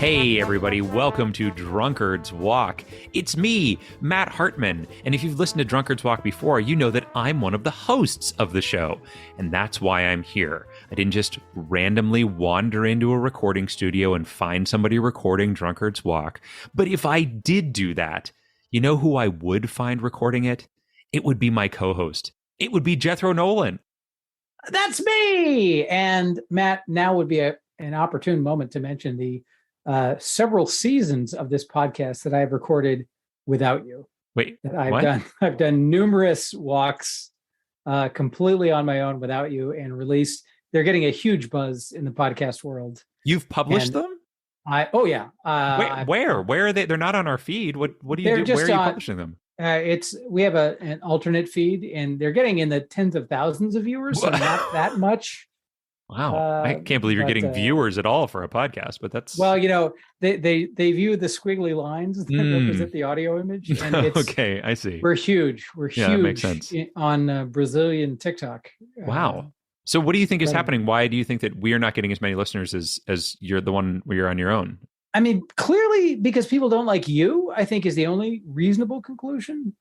Hey everybody, welcome to Drunkard's Walk. It's me, Matt Hartman, and if you've listened to Drunkard's Walk before, you know that I'm one of the hosts of the show, and that's why I'm here. I didn't just randomly wander into a recording studio and find somebody recording Drunkard's Walk, but if I did do that, you know who I would find recording it? It would be my co-host. It would be Jethro Nolan. That's me! And Matt, now would be an opportune moment to mention the several seasons of this podcast that I've recorded without you. Wait, I've done numerous walks completely on my own without you and released. They're getting a huge buzz in the podcast world. You've published them? Yeah. Where are they? They're not on our feed. What do you do? Where are you publishing them? We have an alternate feed, and they're getting in the tens of thousands of viewers, so not that much. Wow, I can't believe you're getting viewers at all for a podcast, but that's... Well, you know, they view the squiggly lines that represent the audio image. And it's, okay, I see. We're huge. We're huge. That makes sense. On Brazilian TikTok. Wow. So what do you think is happening? Why do you think that we are not getting as many listeners as you're the one where you're on your own? I mean, clearly because people don't like you, I think is the only reasonable conclusion.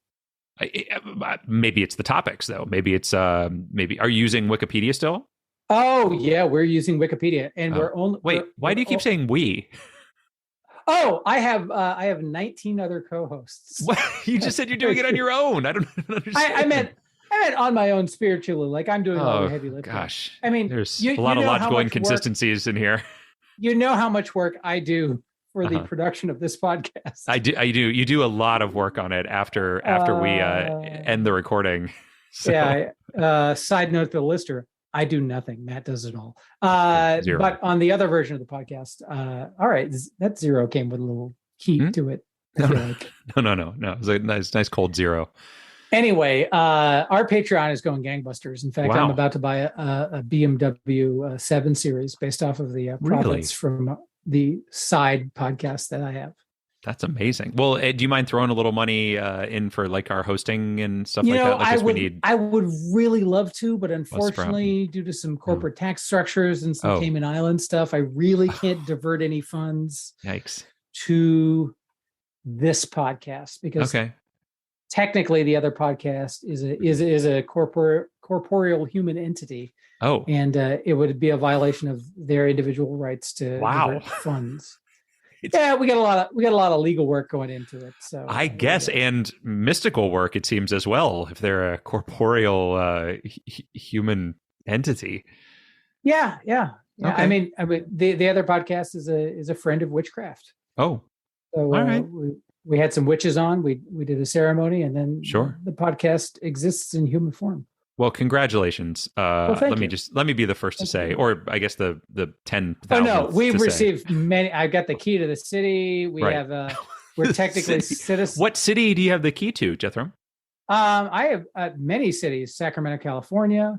Maybe it's the topics, though. Maybe it's are you using Wikipedia still? Oh yeah, we're using Wikipedia, and why do you keep saying we? Oh, I have 19 other co-hosts. What? You just said you're doing it on your own. I don't understand. I meant on my own spiritually, like I'm doing all the heavy lifting. Gosh, I mean, there's a lot of logical inconsistencies in here. You know how much work I do for the production of this podcast. I do. You do a lot of work on it after we end the recording. So. Yeah. Side note to the listener. I do nothing. Matt does it all. Zero. But on the other version of the podcast, all right, that zero came with a little heat to it. No. It was a nice cold zero. Anyway, our Patreon is going gangbusters. In fact, I'm about to buy a BMW 7 Series based off of the profits from the side podcast that I have. That's amazing. Well, do you mind throwing a little money in for like our hosting and stuff like that? Like I would really love to, but unfortunately, due to some corporate tax structures and some Cayman Island stuff, I really can't divert any funds to this podcast because technically the other podcast is a corporeal human entity. Oh, and it would be a violation of their individual rights to divert funds. We got a lot of legal work going into it. So I guess, and mystical work, it seems as well, if they're a corporeal human entity. Yeah. Okay. I mean, the other podcast is a friend of witchcraft. Oh, so all right. We had some witches on. We did a ceremony, and then the podcast exists in human form. Well, congratulations. Let me be the first to say, or I guess the 10,000. Oh no, we've received many. I've got the key to the city. We have we're technically citizens. What city do you have the key to, Jethro? I have many cities: Sacramento, California,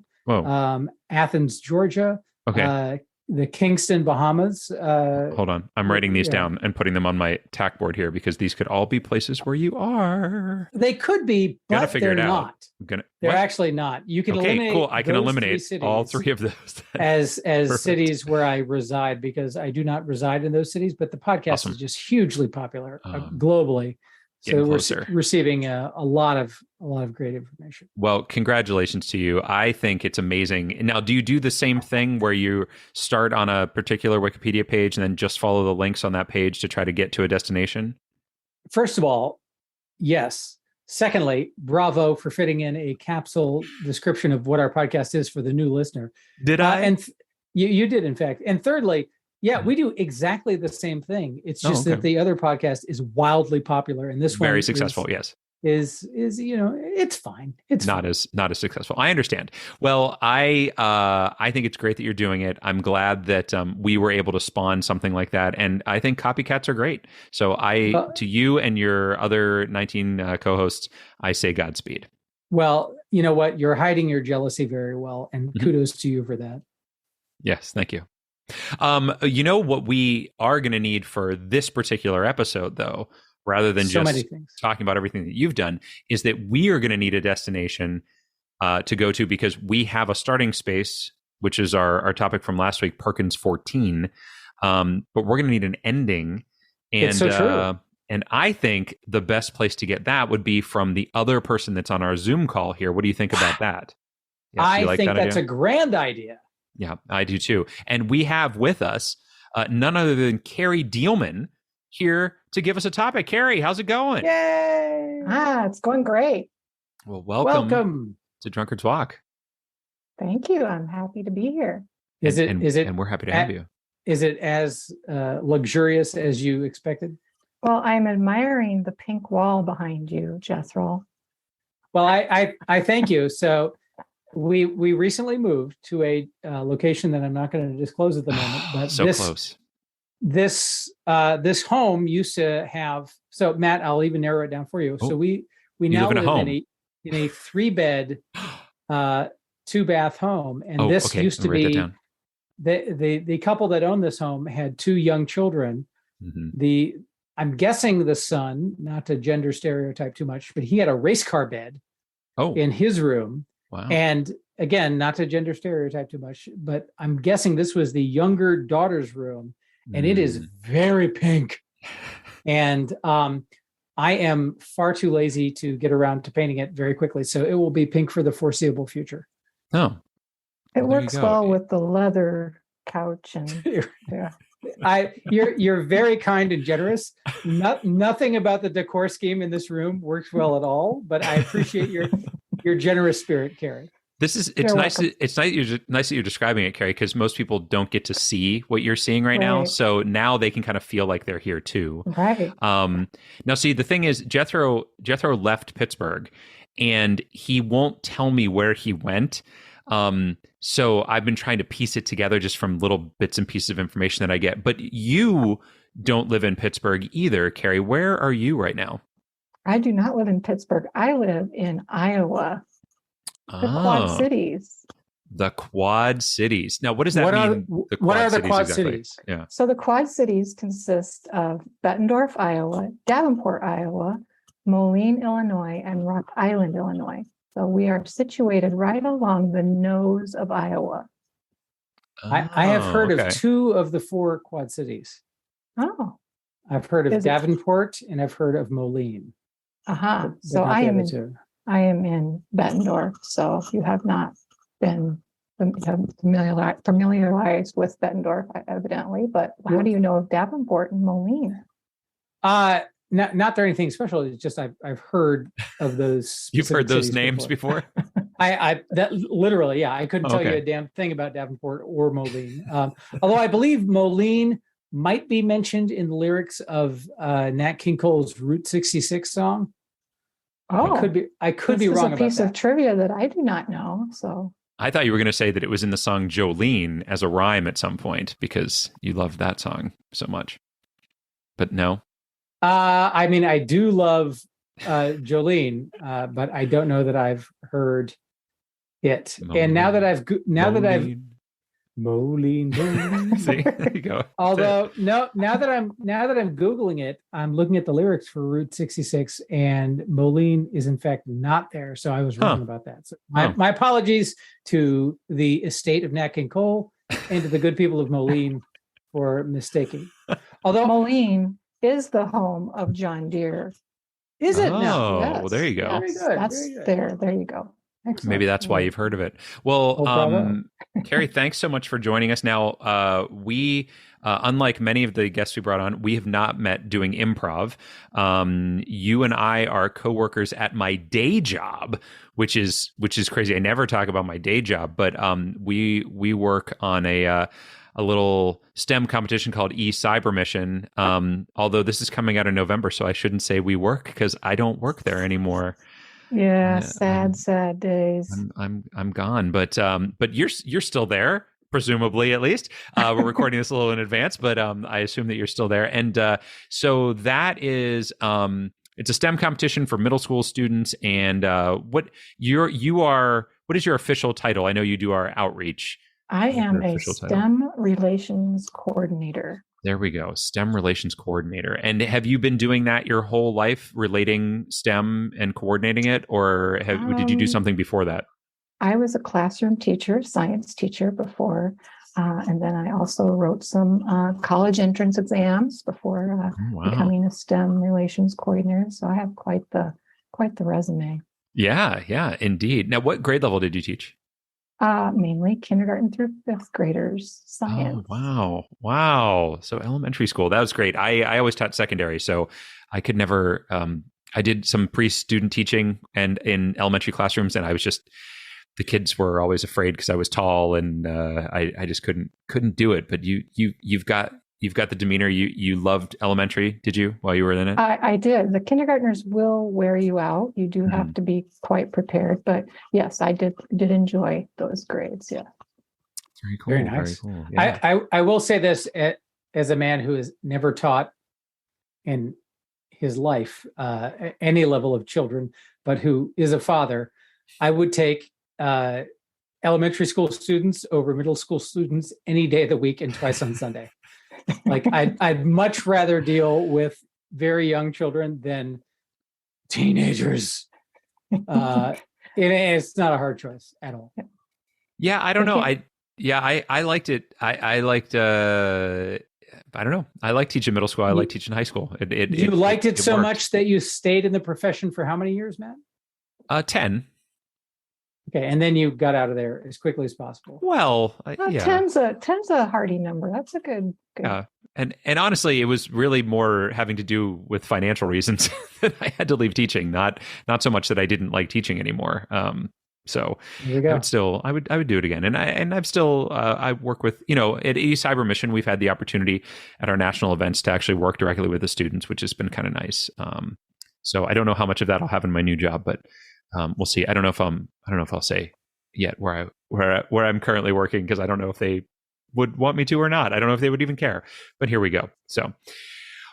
Athens, Georgia. Okay. The Kingston, Bahamas. Hold on. I'm writing these down and putting them on my tack board here because these could all be places where you are. They could be, but they're not. They're actually not. You can eliminate. Cool. I can eliminate all three of those as cities where I reside because I do not reside in those cities, but the podcast is just hugely popular globally. So we're receiving a lot of great information. Well, congratulations to you. I think it's amazing. Now, do you do the same thing where you start on a particular Wikipedia page and then just follow the links on that page to try to get to a destination? First of all, yes. Secondly, bravo for fitting in a capsule description of what our podcast is for the new listener. Did I? And you did, in fact. And thirdly, yeah, we do exactly the same thing. It's just that the other podcast is wildly popular, and this one very successful. Yes, is it's fine. It's not as successful. I understand. Well, I think it's great that you're doing it. I'm glad that we were able to spawn something like that, and I think copycats are great. So to you and your other 19 co-hosts, I say Godspeed. Well, you know what? You're hiding your jealousy very well, and kudos to you for that. Yes, thank you. You know what we are going to need for this particular episode, though, rather than just talking about everything that you've done, is that we are going to need a destination to go to because we have a starting space, which is our topic from last week, Perkins 14. But we're going to need an ending. And, it's so true. And I think the best place to get that would be from the other person that's on our Zoom call here. What do you think about that? Yes, I think that's a grand idea. Yeah, I do too. And we have with us none other than Carey Dieleman here to give us a topic. Carey, how's it going? Yay! It's going great. Well, welcome to Drunkard's Walk. Thank you. I'm happy to be here. And we're happy to have you. Is it as luxurious as you expected? Well, I'm admiring the pink wall behind you, Jethro. Well, I thank you. So we recently moved to a location that I'm not going to disclose at the moment, but close. This home used to have. So Matt, I'll even narrow it down for you. So we now live in a 3-bed, 2-bath home, and this used to be the couple that owned this home had 2 young children. Mm-hmm. I'm guessing the son, not to gender stereotype too much, but he had a race car bed in his room. Wow. And again, not to gender stereotype too much, but I'm guessing this was the younger daughter's room, and it is very pink. And I am far too lazy to get around to painting it very quickly, so it will be pink for the foreseeable future. Oh, it works well with the leather couch and yeah. You're very kind and generous. Nothing about the decor scheme in this room works well at all, but I appreciate your generous spirit, Carey. It's nice that you're describing it, Carey, because most people don't get to see what you're seeing right now. So now they can kind of feel like they're here too. Right. Now, see, the thing is, Jethro left Pittsburgh, and he won't tell me where he went. So I've been trying to piece it together just from little bits and pieces of information that I get. But you don't live in Pittsburgh either, Carey. Where are you right now? I do not live in Pittsburgh. I live in Iowa. The Quad Cities. The Quad Cities. Now, what does that mean? What are the Quad Cities? Yeah. So the Quad Cities consist of Bettendorf, Iowa, Davenport, Iowa, Moline, Illinois, and Rock Island, Illinois. So we are situated right along the nose of Iowa. I have heard of 2 of the 4 Quad Cities. Oh. I've heard of Davenport and I've heard of Moline. So I am in Bettendorf. So you have not been familiarized with Bettendorf, evidently. But how do you know of Davenport and Moline? Not there anything special. It's just I've heard of those. You've heard those names before? That literally, yeah. I couldn't tell you a damn thing about Davenport or Moline. Although I believe Moline might be mentioned in the lyrics of Nat King Cole's Route 66 song. Oh, I could be wrong about that. This is a piece of trivia that I do not know. So I thought you were going to say that it was in the song Jolene as a rhyme at some point because you love that song so much. But no. I mean, I do love Jolene, but I don't know that I've heard it. Moline, and now that I've Moline. See, there you go. Although now that I'm Googling it, I'm looking at the lyrics for Route 66, and Moline is in fact not there. So I was wrong about that. So my apologies to the estate of Nat King Cole and to the good people of Moline for mistaking. Although Moline is the home of John Deere. Is it? Oh, yes. There you go. Yes, that's there. There you go. Excellent. Maybe that's why you've heard of it. Well, Carey, thanks so much for joining us. Now, we, unlike many of the guests we brought on, we have not met doing improv. You and I are coworkers at my day job, which is crazy. I never talk about my day job, but we work on a little STEM competition called eCyber Mission. Although this is coming out in November, so I shouldn't say we work because I don't work there anymore. Yeah, sad days. I'm gone, but you're still there, presumably at least. We're recording this a little in advance, but I assume that you're still there. And so that is it's a STEM competition for middle school students. And what is your official title? I know you do our outreach. I am a STEM Relations Coordinator. There we go. STEM Relations Coordinator. And have you been doing that your whole life, relating STEM and coordinating it? Or did you do something before that? I was a classroom teacher, science teacher before And then I also wrote some college entrance exams before becoming a STEM relations coordinator. So I have quite the resume. Yeah, indeed. Now, what grade level did you teach? Mainly kindergarten through fifth graders, science. Oh, wow. So elementary school, that was great. I always taught secondary, so I could never, I did some pre-student teaching and in elementary classrooms, and I was just, the kids were always afraid because I was tall, and I just couldn't do it. But you've got the demeanor. You loved elementary, did you, while you were in it? I did. The kindergartners will wear you out. You do have to be quite prepared. But yes, I did enjoy those grades. Yeah. Very cool. Very nice. Very cool. Yeah. I will say this as a man who has never taught in his life any level of children, but who is a father. I would take elementary school students over middle school students any day of the week and twice on Sunday. Like I'd much rather deal with very young children than teenagers. It's not a hard choice at all. Yeah, I don't know. I liked it. I liked. I don't know. I like teaching middle school. I like teaching high school. You liked it so much that you stayed in the profession for how many years, Matt? 10. Okay, and then you got out of there as quickly as possible. Well, yeah. 10's a hearty number. That's a good. Yeah, and honestly, it was really more having to do with financial reasons that I had to leave teaching. Not so much that I didn't like teaching anymore. So I would do it again. And I've still I work with, at East Cyber Mission, we've had the opportunity at our national events to actually work directly with the students, which has been kind of nice. So I don't know how much of that I'll have in my new job, but we'll see. I don't know if I'll say yet where I'm currently working, because I don't know if they would want me to or not. I don't know if they would even care, but here we go. So,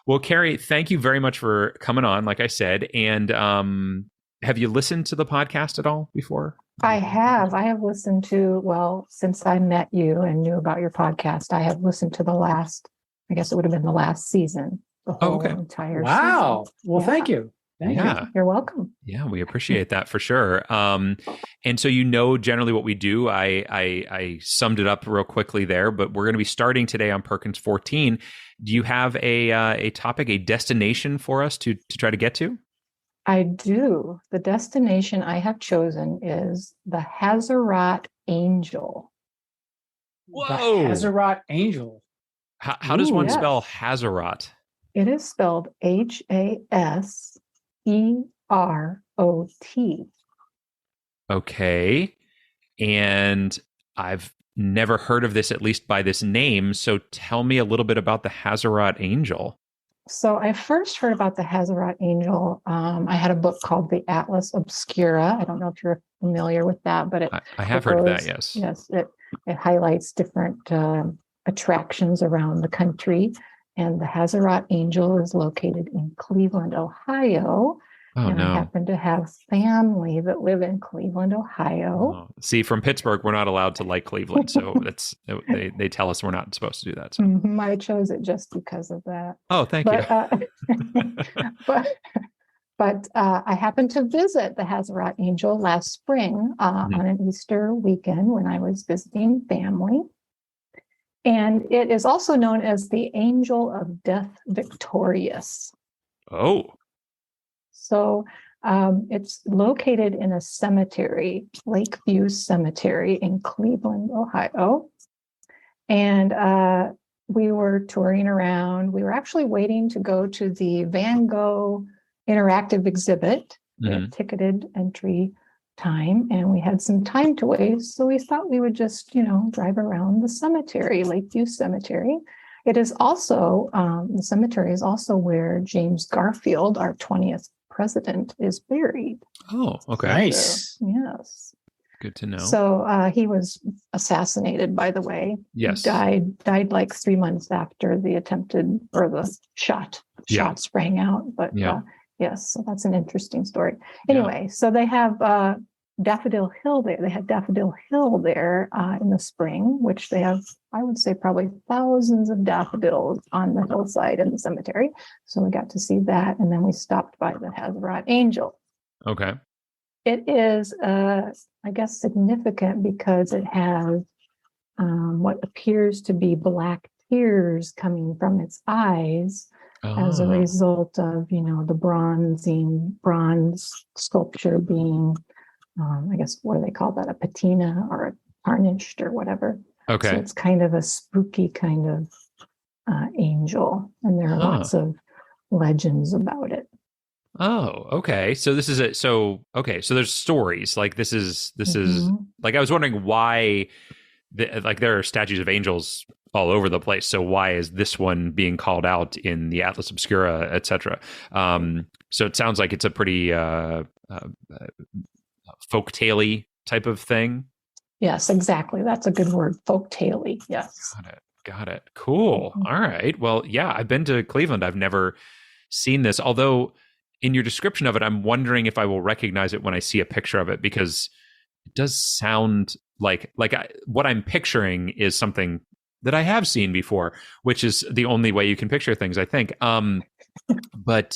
well, Carey, thank you very much for coming on, like I said. And have you listened to the podcast at all before? I have listened to, since I met you and knew about your podcast, I have listened to the last, I guess it would have been the last season, the whole entire season. Wow. Well, thank you. Thank you. You're welcome. Yeah, we appreciate that for sure. And so generally what we do. I summed it up real quickly there, but we're going to be starting today on Perkins 14. Do you have a topic, a destination for us to try to get to? I do. The destination I have chosen is the Hazarat Angel. Whoa! The Hazarat Angel. How does one spell Hazarat? It is spelled Haserot. Okay. And I've never heard of this, at least by this name. So tell me a little bit about the Hazarat Angel. So I first heard about the Hazarat Angel. I had a book called The Atlas Obscura. I don't know if you're familiar with that, but I have heard of that, yes. Yes, it highlights different attractions around the country. And the Hazarat Angel is located in Cleveland, Ohio. Oh, and no. I happen to have family that live in Cleveland, Ohio. Oh. See, from Pittsburgh, we're not allowed to like Cleveland. So they tell us we're not supposed to do that. So. I chose it just because of that. Oh, thank you. But I happened to visit the Hazarat Angel last spring on an Easter weekend when I was visiting family. And it is also known as the Angel of Death Victorious. Oh. So it's located in a cemetery, Lakeview Cemetery in Cleveland, Ohio. And we were touring around. We were actually waiting to go to the Van Gogh interactive exhibit, ticketed entry time, and we had some time to waste. So we thought we would just, drive around the cemetery, Lakeview Cemetery. It is also, the cemetery is also where James Garfield, our 20th president, is buried. Oh, okay. Nice. So, yes. Good to know. So he was assassinated, by the way. Yes. Died like 3 months after the attempted, or the shot sprang out. But yes, so that's an interesting story. Anyway, so they have Daffodil Hill there. They had Daffodil Hill there in the spring, which they have, I would say, probably thousands of daffodils on the hillside in the cemetery. So we got to see that. And then we stopped by the Hazarat Angel. Okay. It is, I guess, significant because it has what appears to be black tears coming from its eyes as a result of, the bronze sculpture being, I guess, what do they call that? A patina or a tarnished or whatever. Okay. So it's kind of a spooky kind of angel, and there are lots of legends about it. Oh, okay. So this is so there's stories. Like this is like, I was wondering why there are statues of angels all over the place. So why is this one being called out in the Atlas Obscura, etc.? So it sounds like it's a pretty folktale-y type of thing. Yes, exactly. That's a good word. Folktale-y. Yes. Got it. Cool. All right. Well, yeah, I've been to Cleveland. I've never seen this, although in your description of it, I'm wondering if I will recognize it when I see a picture of it, because it does sound like what I'm picturing is something that I have seen before, which is the only way you can picture things, I think. But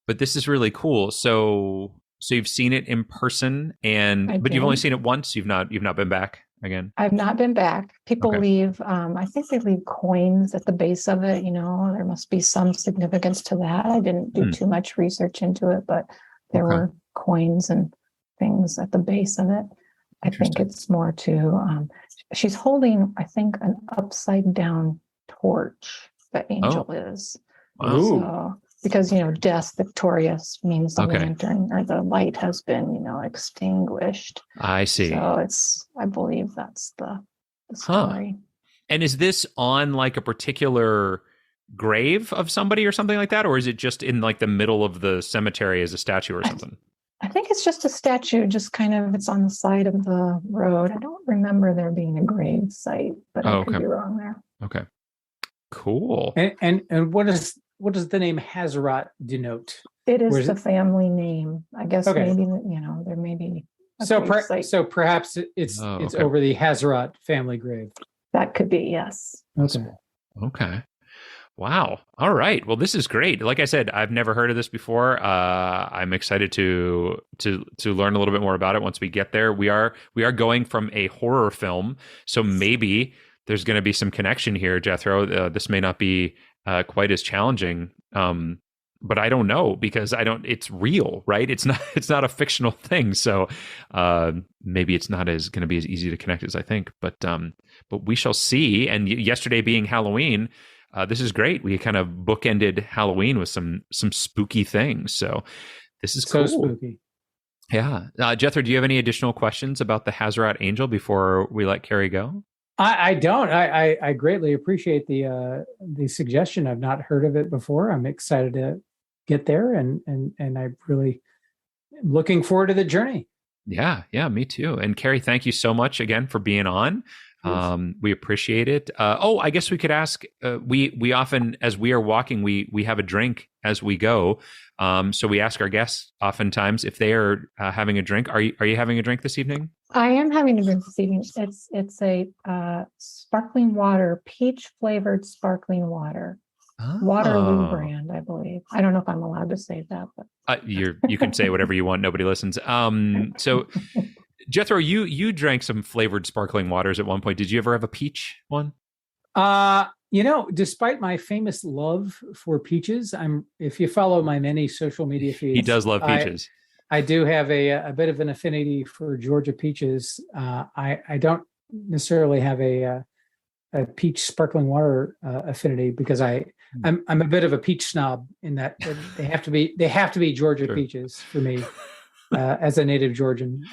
this is really cool. So you've seen it in person, but you've only seen it once. You've not been back again. I've not been back. People leave. I think they leave coins at the base of it. There must be some significance to that. I didn't do too much research into it, but there were coins and things at the base of it. I think it's more to. She's holding, I think, an upside down torch. The angel is. So, because death victorious means the lantern or the light has been extinguished. I see. So I believe that's the story. And is this on like a particular grave of somebody or something like that, or is it just in like the middle of the cemetery as a statue or something? I think it's just a statue, just kind of, it's on the side of the road. I don't remember there being a grave site, but I could be wrong there. Okay. Cool. And what does the name Hazarat denote? It is the family name. I guess maybe, there may be. So perhaps it's over the Hazarat family grave. That could be, yes. Okay. Wow. All right. Well, this is great. Like I said, I've never heard of this before. I'm excited to learn a little bit more about it once we get there. We are going from a horror film, so maybe there's going to be some connection here, Jethro. This may not be quite as challenging, but I don't know, because it's real, right? It's not a fictional thing. So maybe it's not going to be as easy to connect as I think, but we shall see. And yesterday being Halloween, this is great. We kind of bookended Halloween with some spooky things. So this is cool. So spooky. Yeah. Jethro, do you have any additional questions about the Hazarat Angel before we let Carey go? I don't. I greatly appreciate the suggestion. I've not heard of it before. I'm excited to get there, and I really am looking forward to the journey. Yeah, me too. And Carey, thank you so much again for being on. We appreciate it. I guess we could ask. We often, as we are walking, we have a drink as we go. So we ask our guests oftentimes if they are having a drink. Are you having a drink this evening? I am having a drink this evening. It's a sparkling water, peach flavored sparkling water. Waterloo brand, I believe. I don't know if I'm allowed to say that, but you can say whatever you want. Nobody listens. So. Jethro, you drank some flavored sparkling waters at one point. Did you ever have a peach one? Despite my famous love for peaches, if you follow my many social media feeds, he does love peaches. I do have a bit of an affinity for Georgia peaches. I don't necessarily have a peach sparkling water affinity, because I'm a bit of a peach snob in that they have to be Georgia peaches for me as a native Georgian.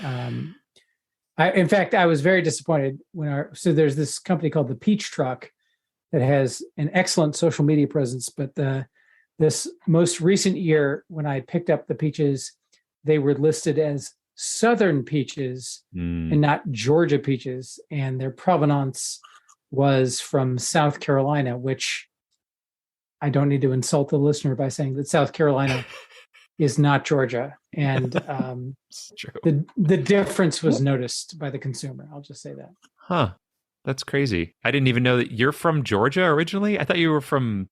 In fact, I was very disappointed so there's this company called the Peach Truck that has an excellent social media presence, but this most recent year when I picked up the peaches, they were listed as Southern peaches and not Georgia peaches, and their provenance was from South Carolina, which I don't need to insult the listener by saying that South Carolina is not Georgia, and the difference was noticed by the consumer. I'll just say that. Huh. That's crazy. I didn't even know that you're from Georgia originally. I thought you were from,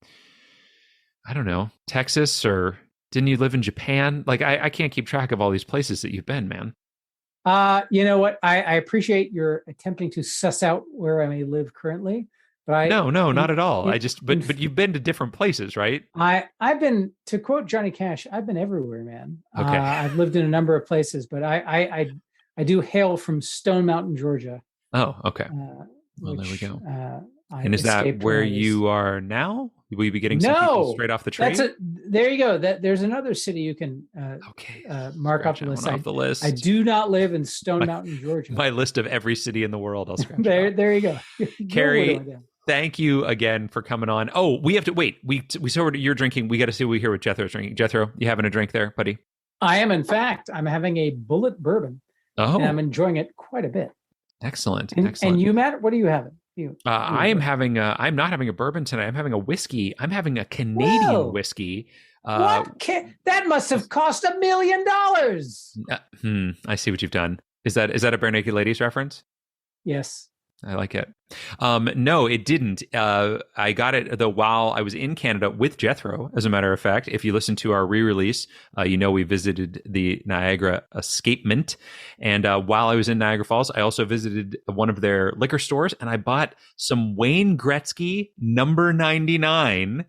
I don't know, Texas, or didn't you live in Japan? Like I can't keep track of all these places that you've been, man. You know what? I appreciate your attempting to suss out where I may live currently, but no, not at all. But you've been to different places, right? I've been, to quote Johnny Cash, I've been everywhere, man. Okay. I've lived in a number of places, but I do hail from Stone Mountain, Georgia. Oh, okay. Well, there we go. And is that where you are now? Will you be getting some people straight off the train? There you go. There's another city you can mark off the list. I do not live in Stone Mountain, Georgia. My list of every city in the world, I'll scratch there you go. Carey, thank you again for coming on. Oh, we have to wait. We saw what you're drinking. We got to see what we hear what Jethro's drinking. Jethro, you having a drink there, buddy? I am, in fact. I'm having a Bullet bourbon. Oh, and I'm enjoying it quite a bit. Excellent. And you, Matt, what are you having? I'm not having a bourbon tonight. I'm having a whiskey. I'm having a Canadian whiskey. What? That must have cost $1 million. I see what you've done. Is that a Bare Naked Ladies reference? Yes. I like it. No, it didn't. I got it though while I was in Canada with Jethro. As a matter of fact, if you listen to our re-release, we visited the Niagara Escapement, and while I was in Niagara Falls, I also visited one of their liquor stores, and I bought some Wayne Gretzky number 99.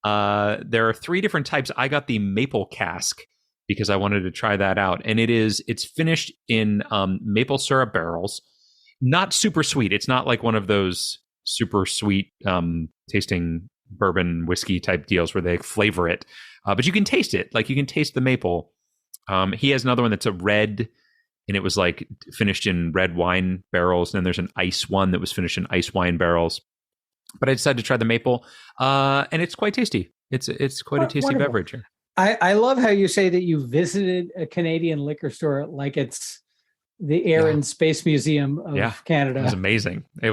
There are 3 different types. I got the maple cask because I wanted to try that out, and it's finished in maple syrup barrels. Not super sweet. It's not like one of those super sweet tasting bourbon whiskey type deals where they flavor it. But you can taste it. Like you can taste the maple. He has another one that's a red, and it was like finished in red wine barrels. And then there's an ice one that was finished in ice wine barrels. But I decided to try the maple, and it's quite tasty. It's quite a tasty beverage. I love how you say that you visited a Canadian liquor store like it's the Air and Space Museum of Canada. It was amazing. It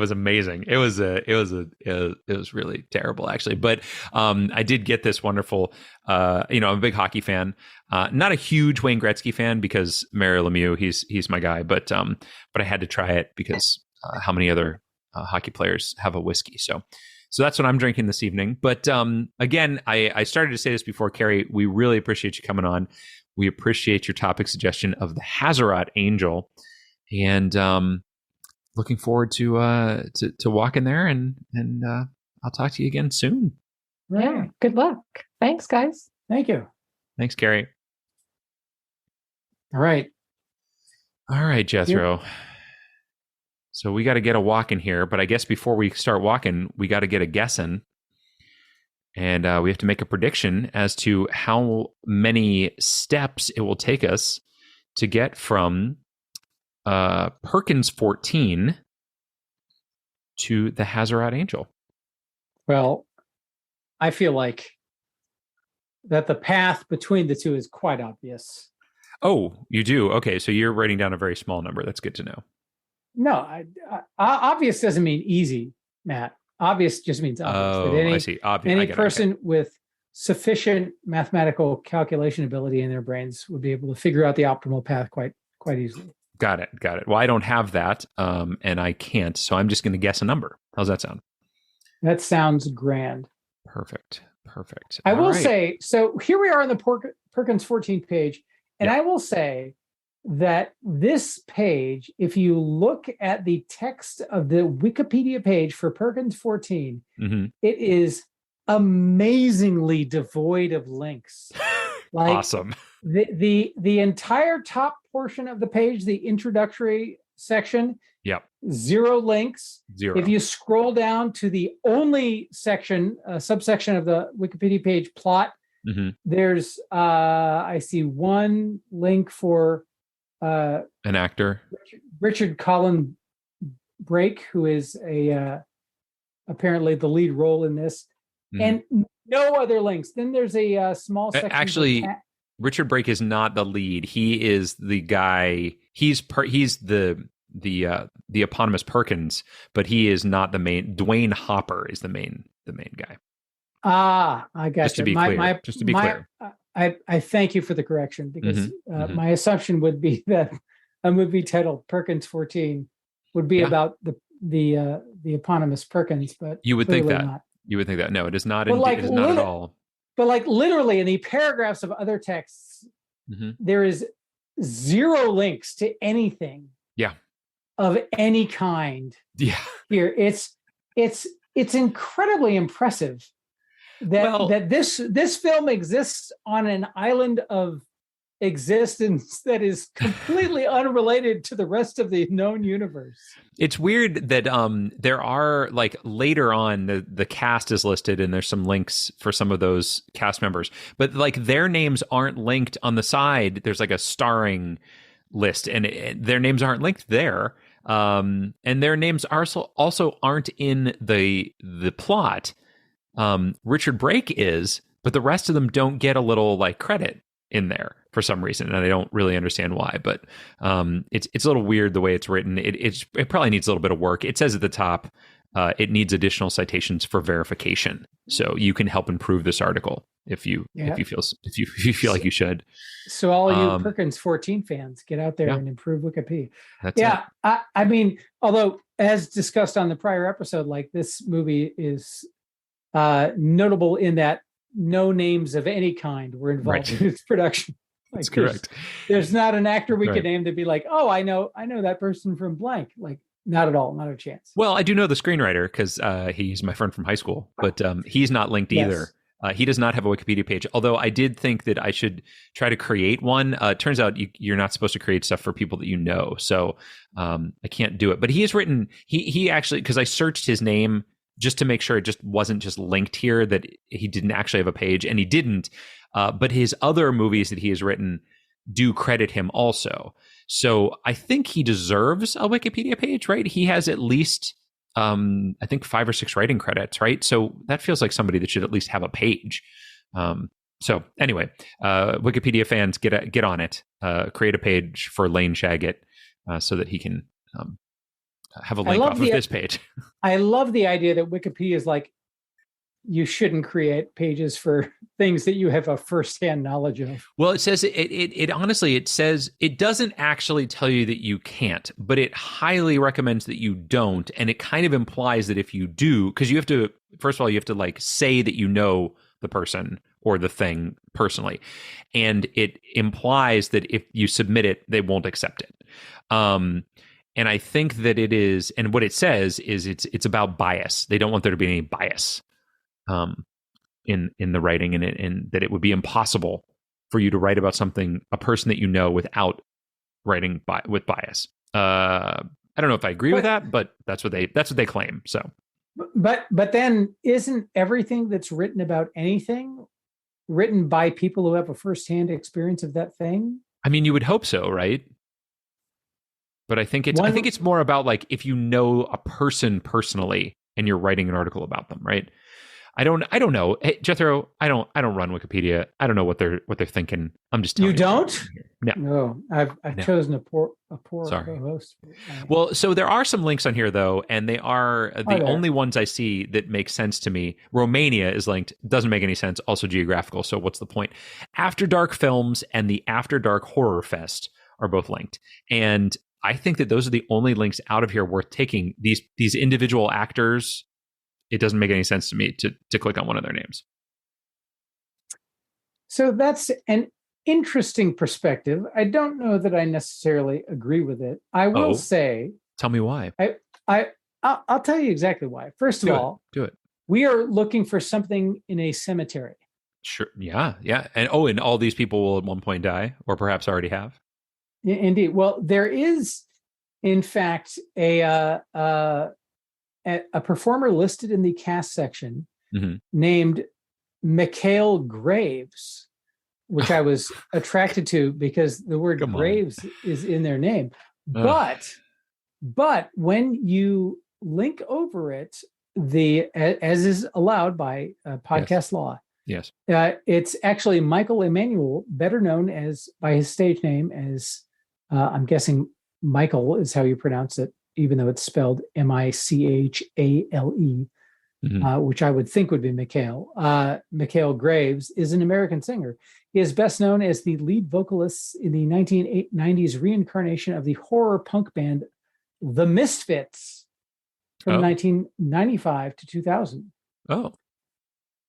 was really terrible actually. But I did get this wonderful, I'm a big hockey fan, not a huge Wayne Gretzky fan because Mario Lemieux, he's my guy, but I had to try it because how many other hockey players have a whiskey. So that's what I'm drinking this evening. But again, I started to say this before, Carey, we really appreciate you coming on. We appreciate your topic suggestion of the Hazarat Angel, and looking forward to walking there. And I'll talk to you again soon. Yeah. Good luck. Thanks, guys. Thank you. Thanks, Carey. All right, Jethro. So we got to get a walk in here, but I guess before we start walking, we got to get a guessing. And we have to make a prediction as to how many steps it will take us to get from Perkins 14 to the Hazarat Angel. Well, I feel like that the path between the two is quite obvious. Oh, you do? Okay, so you're writing down a very small number. That's good to know. No, obvious doesn't mean easy, Matt. Obvious just means obvious. I see. Any person with sufficient mathematical calculation ability in their brains would be able to figure out the optimal path quite easily. Got it. Well, I don't have that, and I can't, so I'm just going to guess a number. How's that sound? That sounds grand. Perfect. I will say, so here we are on the Perkins 14 page, and I will say that this page, if you look at the text of the Wikipedia page for Perkins 14, it is amazingly devoid of links. Like awesome. The entire top portion of the page, the introductory section, 0 links. 0. If you scroll down to the only section, subsection of the Wikipedia page, plot, there's I see 1 link for an actor, Richard Colin Brake, who is apparently the lead role in this, and no other links. Then there's a small section. Actually, Richard Brake is not the lead. He is the guy. He's the eponymous Perkins, but he is not the main. Dwayne Hopper is the main guy. I got just to be clear. Just to be clear. I thank you for the correction, because my assumption would be that a movie titled Perkins 14 would be about the eponymous Perkins, but you would think that. Not. You would think that. No, it is not. It is not at all. But like literally in the paragraphs of other texts, there is zero links to anything. Yeah. Of any kind. Yeah. Here, it's incredibly impressive that this film exists on an island of existence that is completely unrelated to the rest of the known universe. It's weird that there are, like, later on the cast is listed and there's some links for some of those cast members, but like their names aren't linked on the side. There's like a starring list and their names aren't linked there. And their names also aren't in the plot. Richard Brake is, but the rest of them don't get a little like credit in there for some reason, and I don't really understand why. But it's a little weird the way it's written. It probably needs a little bit of work. It says at the top, it needs additional citations for verification, so you can help improve this article if you feel like you should. So all you Perkins 14 fans, get out there and improve Wikipedia. I mean, although as discussed on the prior episode, like this movie is notable in that no names of any kind were involved in its production. Like, that's correct. There's not an actor we could name to be like, oh, I know that person from blank. Like, not at all, not a chance. Well, I do know the screenwriter because he's my friend from high school, but he's not linked either. He does not have a Wikipedia page, although I did think that I should try to create one. It turns out you're not supposed to create stuff for people that you know, so I can't do it. But he has written, he actually, because I searched his name just to make sure it just wasn't just linked here, that he didn't actually have a page, and he didn't. But his other movies that he has written do credit him also. So I think he deserves a Wikipedia page, right? He has at least, I think 5 or 6 writing credits, right? So that feels like somebody that should at least have a page. So anyway, Wikipedia fans, get on it. Create a page for Lane Shaggett so that he can have a link off of this page. I love the idea that Wikipedia is like, you shouldn't create pages for things that you have a firsthand knowledge of. Well, it says it honestly, it says it doesn't actually tell you that you can't, but it highly recommends that you don't. And it kind of implies that if you do, because you have to, first of all, you have to like say that you know the person or the thing personally. And it implies that if you submit it, they won't accept it. And I think that it is, and what it says is it's about bias. They don't want there to be any bias in the writing, and that it would be impossible for you to write about something, a person that you know, without writing with bias. I don't know if I agree with that, but that's what they claim. So, but then isn't everything that's written about anything written by people who have a firsthand experience of that thing? I mean, you would hope so, right? But I think it's more about like if you know a person personally and you're writing an article about them, right? I don't know. Hey, Jethro, I don't run Wikipedia. I don't know what they're thinking. I'm just telling you. You don't? No. I've chosen a poor co-host. Well, so there are some links on here though, and they are the only ones I see that make sense to me. Romania is linked. Doesn't make any sense. Also geographical. So what's the point? After Dark Films and the After Dark Horror Fest are both linked. And I think that those are the only links out of here worth taking. These individual actors, it doesn't make any sense to me to click on one of their names. So that's an interesting perspective. I don't know that I necessarily agree with it. I will say. Tell me why. I'll tell you exactly why. First of all, do it. We are looking for something in a cemetery. Sure. Yeah. And all these people will at one point die, or perhaps already have. Indeed. Well, there is, in fact, a performer listed in the cast section named Mikhail Graves, which I was attracted to because the word Graves is in their name. But when you link over it, as is allowed by podcast law, yes, it's actually Michael Emanuel, better known as by his stage name as I'm guessing Michael is how you pronounce it, even though it's spelled Michale, which I would think would be Mikhail. Mikhail Graves is an American singer. He is best known as the lead vocalist in the 1990s reincarnation of the horror punk band The Misfits from 1995 to 2000. Oh.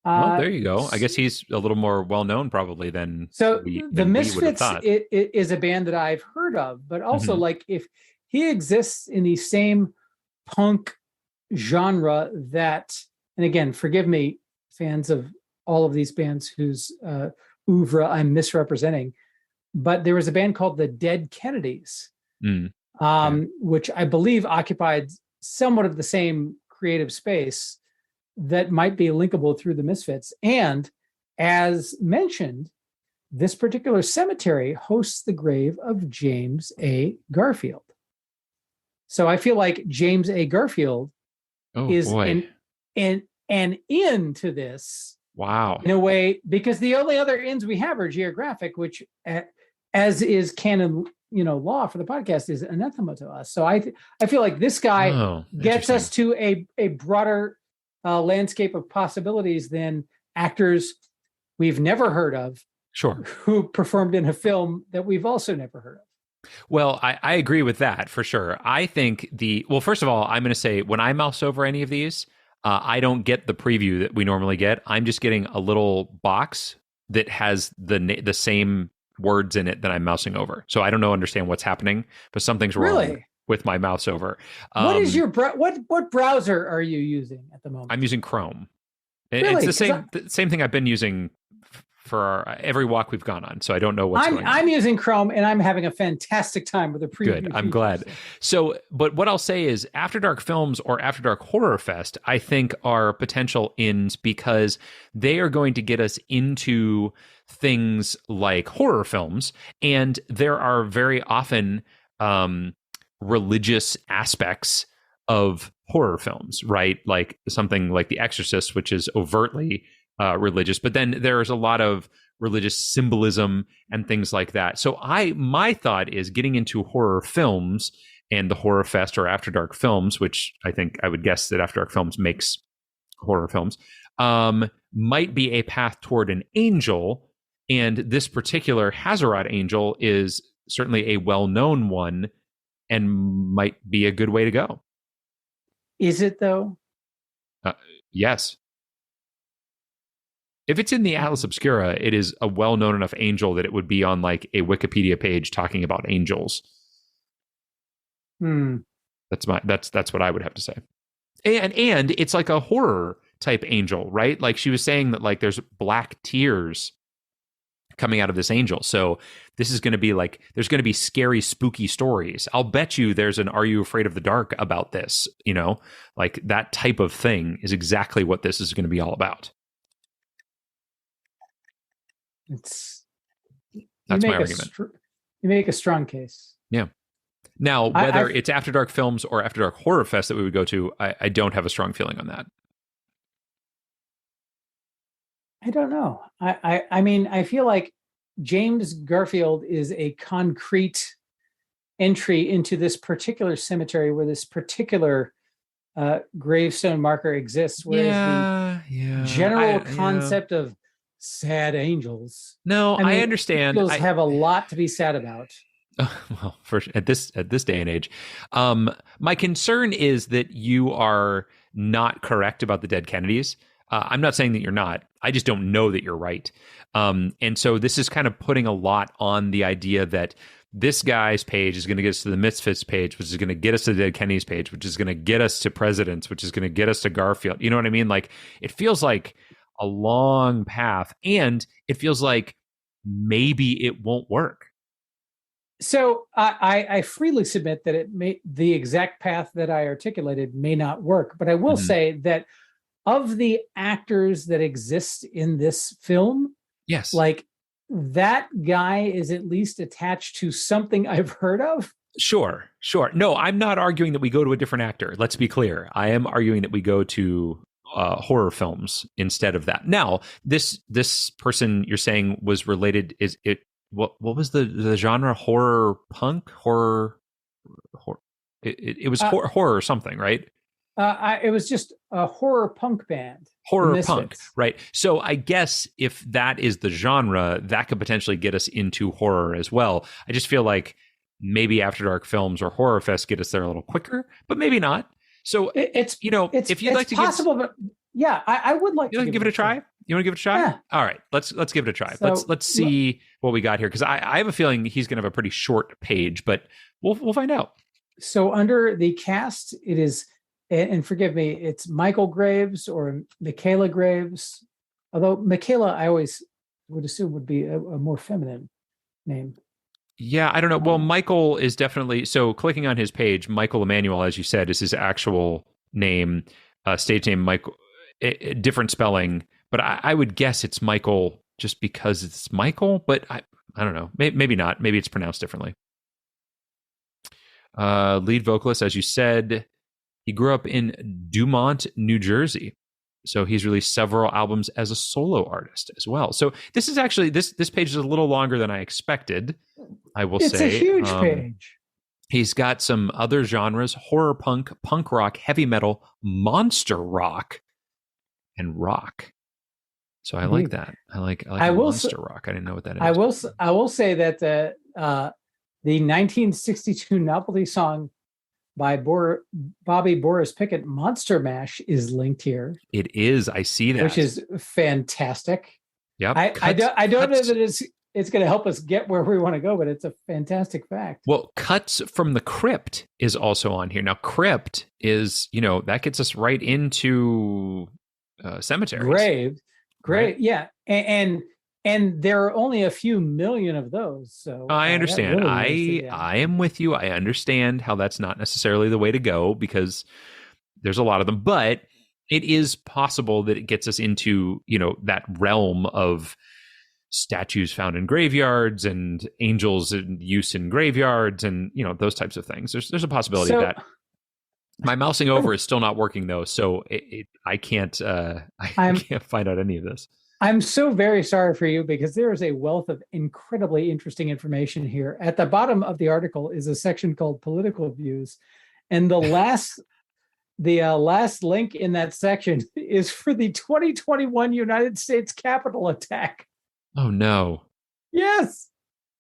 Well, there you go. I guess he's a little more well-known probably than the Misfits is a band that I've heard of, but also like if he exists in the same punk genre that, and again, forgive me, fans of all of these bands whose oeuvre I'm misrepresenting, but there was a band called the Dead Kennedys, which I believe occupied somewhat of the same creative space that might be linkable through the Misfits. And as mentioned, this particular cemetery hosts the grave of James A. Garfield. So I feel like James A. Garfield is an in to this. Wow. In a way, because the only other ins we have are geographic, which as is canon, law for the podcast, is anathema to us. So I feel like this guy gets us to a broader landscape of possibilities than actors we've never heard of, who performed in a film that we've also never heard of. Well, I agree with that for sure. I think first of all, I'm going to say when I mouse over any of these, I don't get the preview that we normally get. I'm just getting a little box that has the same words in it that I'm mousing over. So I don't understand what's happening, but something's wrong with my mouse over. What is your what browser are you using at the moment? I'm using Chrome. Really? It's the same thing I've been using for every walk we've gone on. So I don't know what's going on. I'm using Chrome and I'm having a fantastic time with the preview. Good. I'm glad. So, but what I'll say is After Dark Films or After Dark Horror Fest, I think are potential ins because they are going to get us into things like horror films. And there are very often religious aspects of horror films, right? Like something like The Exorcist, which is overtly religious, but then there's a lot of religious symbolism and things like that. So my thought is getting into horror films and the Horror Fest or After Dark Films, which I think I would guess that After Dark Films makes horror films, might be a path toward an angel. And this particular Hazarat angel is certainly a well-known one and might be a good way to go. Is it though? Yes. If it's in the Atlas Obscura, it is a well-known enough angel that it would be on like a Wikipedia page talking about angels. That's what I would have to say. And it's like a horror type angel, right? Like she was saying that like there's black tears coming out of this angel. So this is going to be like, there's going to be scary, spooky stories. I'll bet you there's an Are You Afraid of the Dark about this, like that type of thing is exactly what this is going to be all about. That's my argument. You make a strong case. Yeah. Now, whether it's After Dark Films or After Dark Horror Fest that we would go to, I don't have a strong feeling on that. I don't know. I mean, I feel like James Garfield is a concrete entry into this particular cemetery where this particular gravestone marker exists, whereas the general concept of sad angels. No, I understand. Angels have a lot to be sad about. Well, at this day and age, my concern is that you are not correct about the Dead Kennedys. I'm not saying that you're not. I just don't know that you're right. And so this is kind of putting a lot on the idea that this guy's page is going to get us to the Misfits page, which is going to get us to the Dead Kennedys page, which is going to get us to Presidents, which is going to get us to Garfield. You know what I mean? Like it feels like a long path, and it feels like maybe it won't work. So I freely submit that the exact path that I articulated may not work, but I will say that of the actors that exist in this film, yes, like that guy is at least attached to something I've heard of. Sure. No, I'm not arguing that we go to a different actor. Let's be clear. I am arguing that we go to horror films instead of that. Now, this person you're saying was related. Is it what was the genre? Horror punk? Horror. It was horror or something, right? It was just a horror punk band. Horror punk, right? So I guess if that is the genre, that could potentially get us into horror as well. I just feel like maybe After Dark Films or Horror Fest get us there a little quicker, but maybe not. So if you'd like to possible, but yeah, I would like to give it a try. You want to give it a try? Yeah. All right, let's give it a try. So, let's see what we got here, because I have a feeling he's going to have a pretty short page, but we'll find out. So under the cast, it is, and forgive me, it's Michael Graves or Michaela Graves. Although Michaela, I always would assume would be a more feminine name. Yeah, I don't know. Well, Michael is definitely, so clicking on his page, Michael Emanuel, as you said, is his actual name, stage name, Michael, different spelling, but I would guess it's Michael just because it's Michael, but I don't know. Maybe not. Maybe it's pronounced differently. Lead vocalist, as you said, he grew up in Dumont, New Jersey. So he's released several albums as a solo artist as well. So this is actually, this page is a little longer than I expected, I will say. It's a huge page. He's got some other genres: horror punk, punk rock, heavy metal, monster rock, and rock. So I like that. I like monster rock. I didn't know what that is. I will say that the 1962 novelty song by Bobby Boris Pickett, Monster Mash, is linked here. It is. I see that. Which is fantastic. Yep. I don't know that it's going to help us get where we want to go, but it's a fantastic fact. Well, Cuts from the Crypt is also on here. Now, Crypt is, that gets us right into cemeteries. Grave. Right? Yeah. And there are only a few million of those. So I understand. Really I am with you. I understand how that's not necessarily the way to go, because there's a lot of them, but it is possible that it gets us into, that realm of statues found in graveyards and angels in use in graveyards and, those types of things. There's a possibility of that. My mousing over is still not working though. So I can't find out any of this. I'm so very sorry for you, because there is a wealth of incredibly interesting information here. At the bottom of the article is a section called Political Views. And the last link in that section is for the 2021 United States Capitol attack. Oh, no. Yes.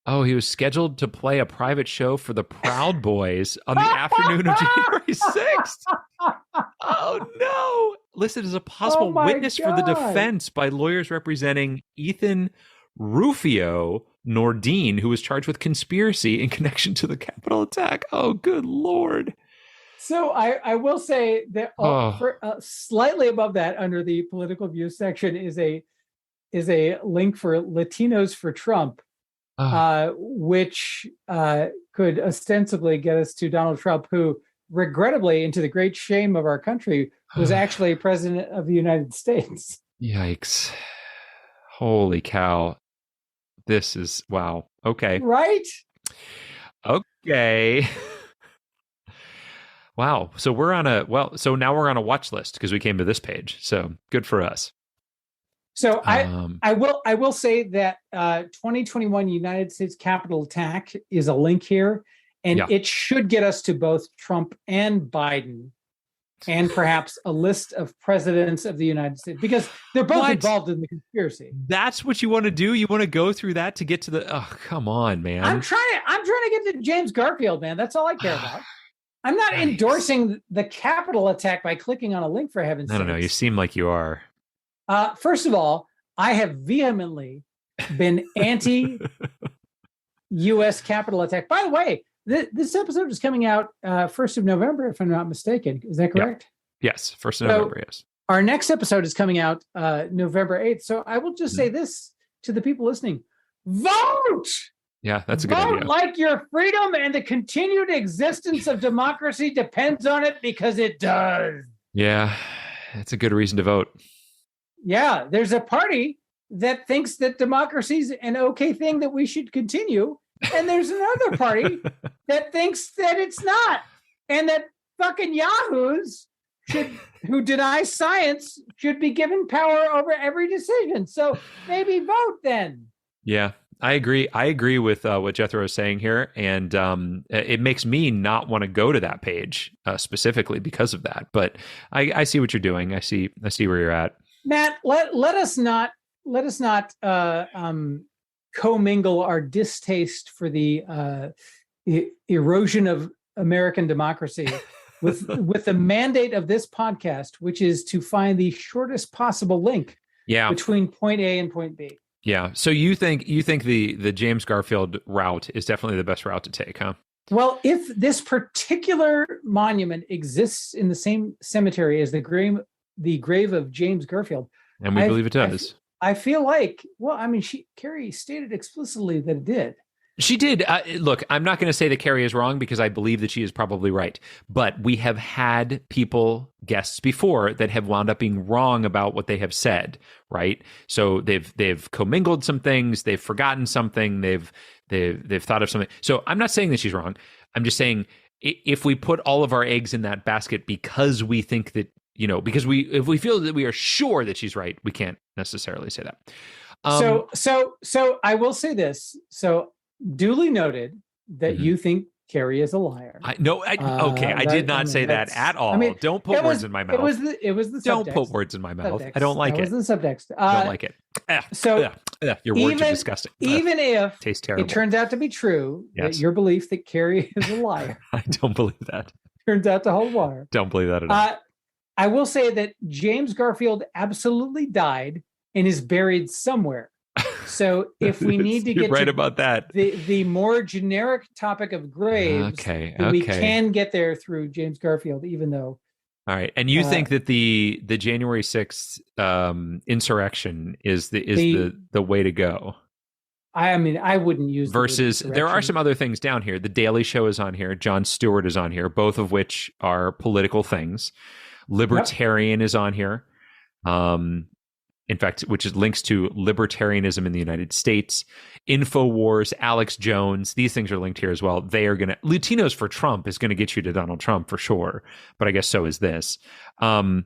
Oh, he was scheduled to play a private show for the Proud Boys on the afternoon of January 6th. Oh, no. Listed as a possible witness for the defense by lawyers representing Ethan Rufio Nordine, who was charged with conspiracy in connection to the Capitol attack. Oh, good Lord. So I will say that slightly above that, under the political views section, is a link for Latinos for Trump, which could ostensibly get us to Donald Trump, who, regrettably, and to the great shame of our country, was actually president of the United States. Yikes. Holy cow. This is, wow. Okay. Right? Okay. Wow. So now we're on a watch list because we came to this page. So good for us. So I will say that 2021 United States Capitol attack is a link here, and it should get us to both Trump and Biden, and perhaps a list of presidents of the United States, because they're both involved in the conspiracy. That's what you want to do? You want to go through that to get to the? Oh, come on, man! I'm trying to get to James Garfield, man. That's all I care about. I'm not endorsing the Capitol attack by clicking on a link, for heaven's sake. I don't know. You seem like you are. First of all, I have vehemently been anti-U.S. Capitol attack. By the way, this episode is coming out 1st of November, if I'm not mistaken. Is that correct? Yeah. Yes, 1st of November, yes. Our next episode is coming out November 8th. So I will just say this to the people listening. Vote! Yeah, that's a good idea. Vote like your freedom and the continued existence of democracy depends on it, because it does. Yeah, it's a good reason to vote. Yeah, there's a party that thinks that democracy is an okay thing that we should continue. And there's another party that thinks that it's not. And that fucking yahoos who deny science should be given power over every decision. So maybe vote then. Yeah, I agree. I agree with what Jethro is saying here. And it makes me not want to go to that page specifically because of that. But I see what you're doing. I see where you're at. Matt, let us not commingle our distaste for the erosion of American democracy with the mandate of this podcast, which is to find the shortest possible link between point A and point B. Yeah. So you think the James Garfield route is definitely the best route to take, huh? Well, if this particular monument exists in the same cemetery as the grave of James Garfield, and we believe it does, I feel like, well, I mean, Carey stated explicitly that it did. She did. Look, I'm not going to say that Carey is wrong because I believe that she is probably right. But we have had guests before that have wound up being wrong about what they have said, right? So they've commingled some things, they've forgotten something, they've thought of something. So I'm not saying that she's wrong. I'm just saying if we put all of our eggs in that basket because we think that, if we feel that we are sure that she's right, we can't necessarily say that. So I will say this. So duly noted that you think Carey is a liar. I did not say that at all. Don't put words in my mouth. It was the subtext. Don't put words in my mouth. Subtext. I don't like it. It was the subtext. Don't like it. Your words are disgusting. Even if tastes terrible. It turns out to be true that your belief that Carey is a liar. I don't believe that. Turns out to hold water. Don't believe that at all. I will say that James Garfield absolutely died and is buried somewhere. So if we need to get right about that, the more generic topic of graves, we can get there through James Garfield, even though. All right, and you think that the January 6th insurrection is the way to go? I mean, I wouldn't use versus. There are some other things down here. The Daily Show is on here. Jon Stewart is on here. Both of which are political things. Libertarian is on here. In fact, which is links to libertarianism in the United States, InfoWars, Alex Jones. These things are linked here as well. They are Latinos for Trump is going to get you to Donald Trump for sure. But I guess so is this. I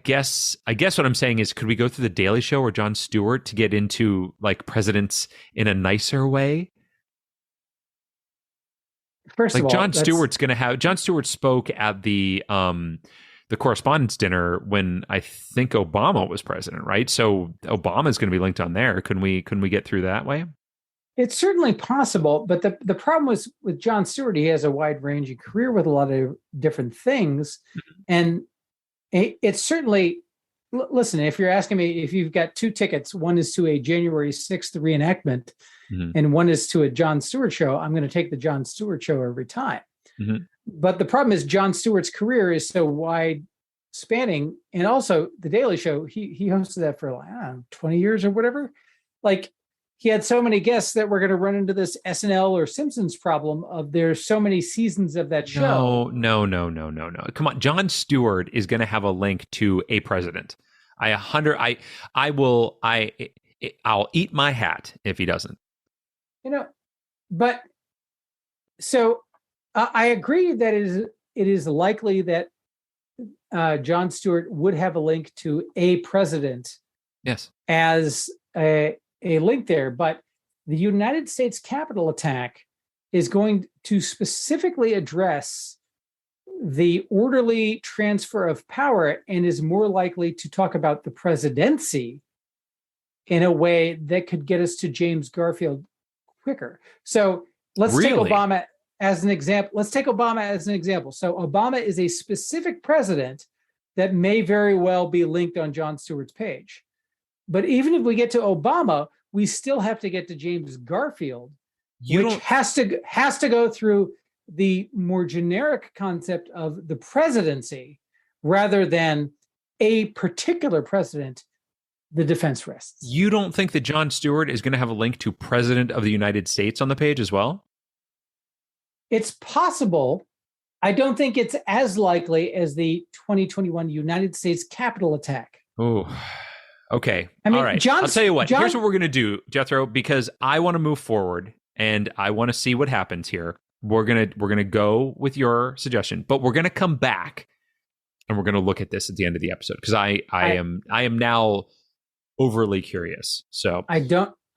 guess what I'm saying is, could we go through the Daily Show or Jon Stewart to get into like presidents in a nicer way? First of all, Jon Stewart spoke at the correspondence dinner when I think Obama was president, right? So Obama is going to be linked on there. Couldn't we get through that way? It's certainly possible, but the problem was with Jon Stewart, he has a wide-ranging career with a lot of different things. And it's certainly, listen, if you're asking me if you've got two tickets, one is to a January 6th reenactment and one is to a Jon Stewart show, I'm going to take the Jon Stewart show every time. But the problem is Jon Stewart's career is so wide spanning. And also the Daily Show, he hosted that for 20 years or whatever. Like he had so many guests that we're going to run into this SNL or Simpsons problem of there's so many seasons of that show. No. Come on. Jon Stewart is going to have a link to a president. I'll eat my hat if he doesn't. But so I agree that it is likely that Jon Stewart would have a link to a president. Yes. As a link there, but the United States Capitol attack is going to specifically address the orderly transfer of power and is more likely to talk about the presidency in a way that could get us to James Garfield quicker. So let's take Obama as an example. So Obama is a specific president that may very well be linked on Jon Stewart's page. But even if we get to Obama, we still have to get to James Garfield, which has to go through the more generic concept of the presidency rather than a particular president. The defense rests. You don't think that Jon Stewart is going to have a link to President of the United States on the page as well? It's possible. I don't think it's as likely as the 2021 United States Capitol attack. Oh, okay. All right. I'll tell you what. Here's what we're going to do, Jethro, because I want to move forward and I want to see what happens here. We're gonna go with your suggestion, but we're going to come back and we're going to look at this at the end of the episode because I am now overly curious. So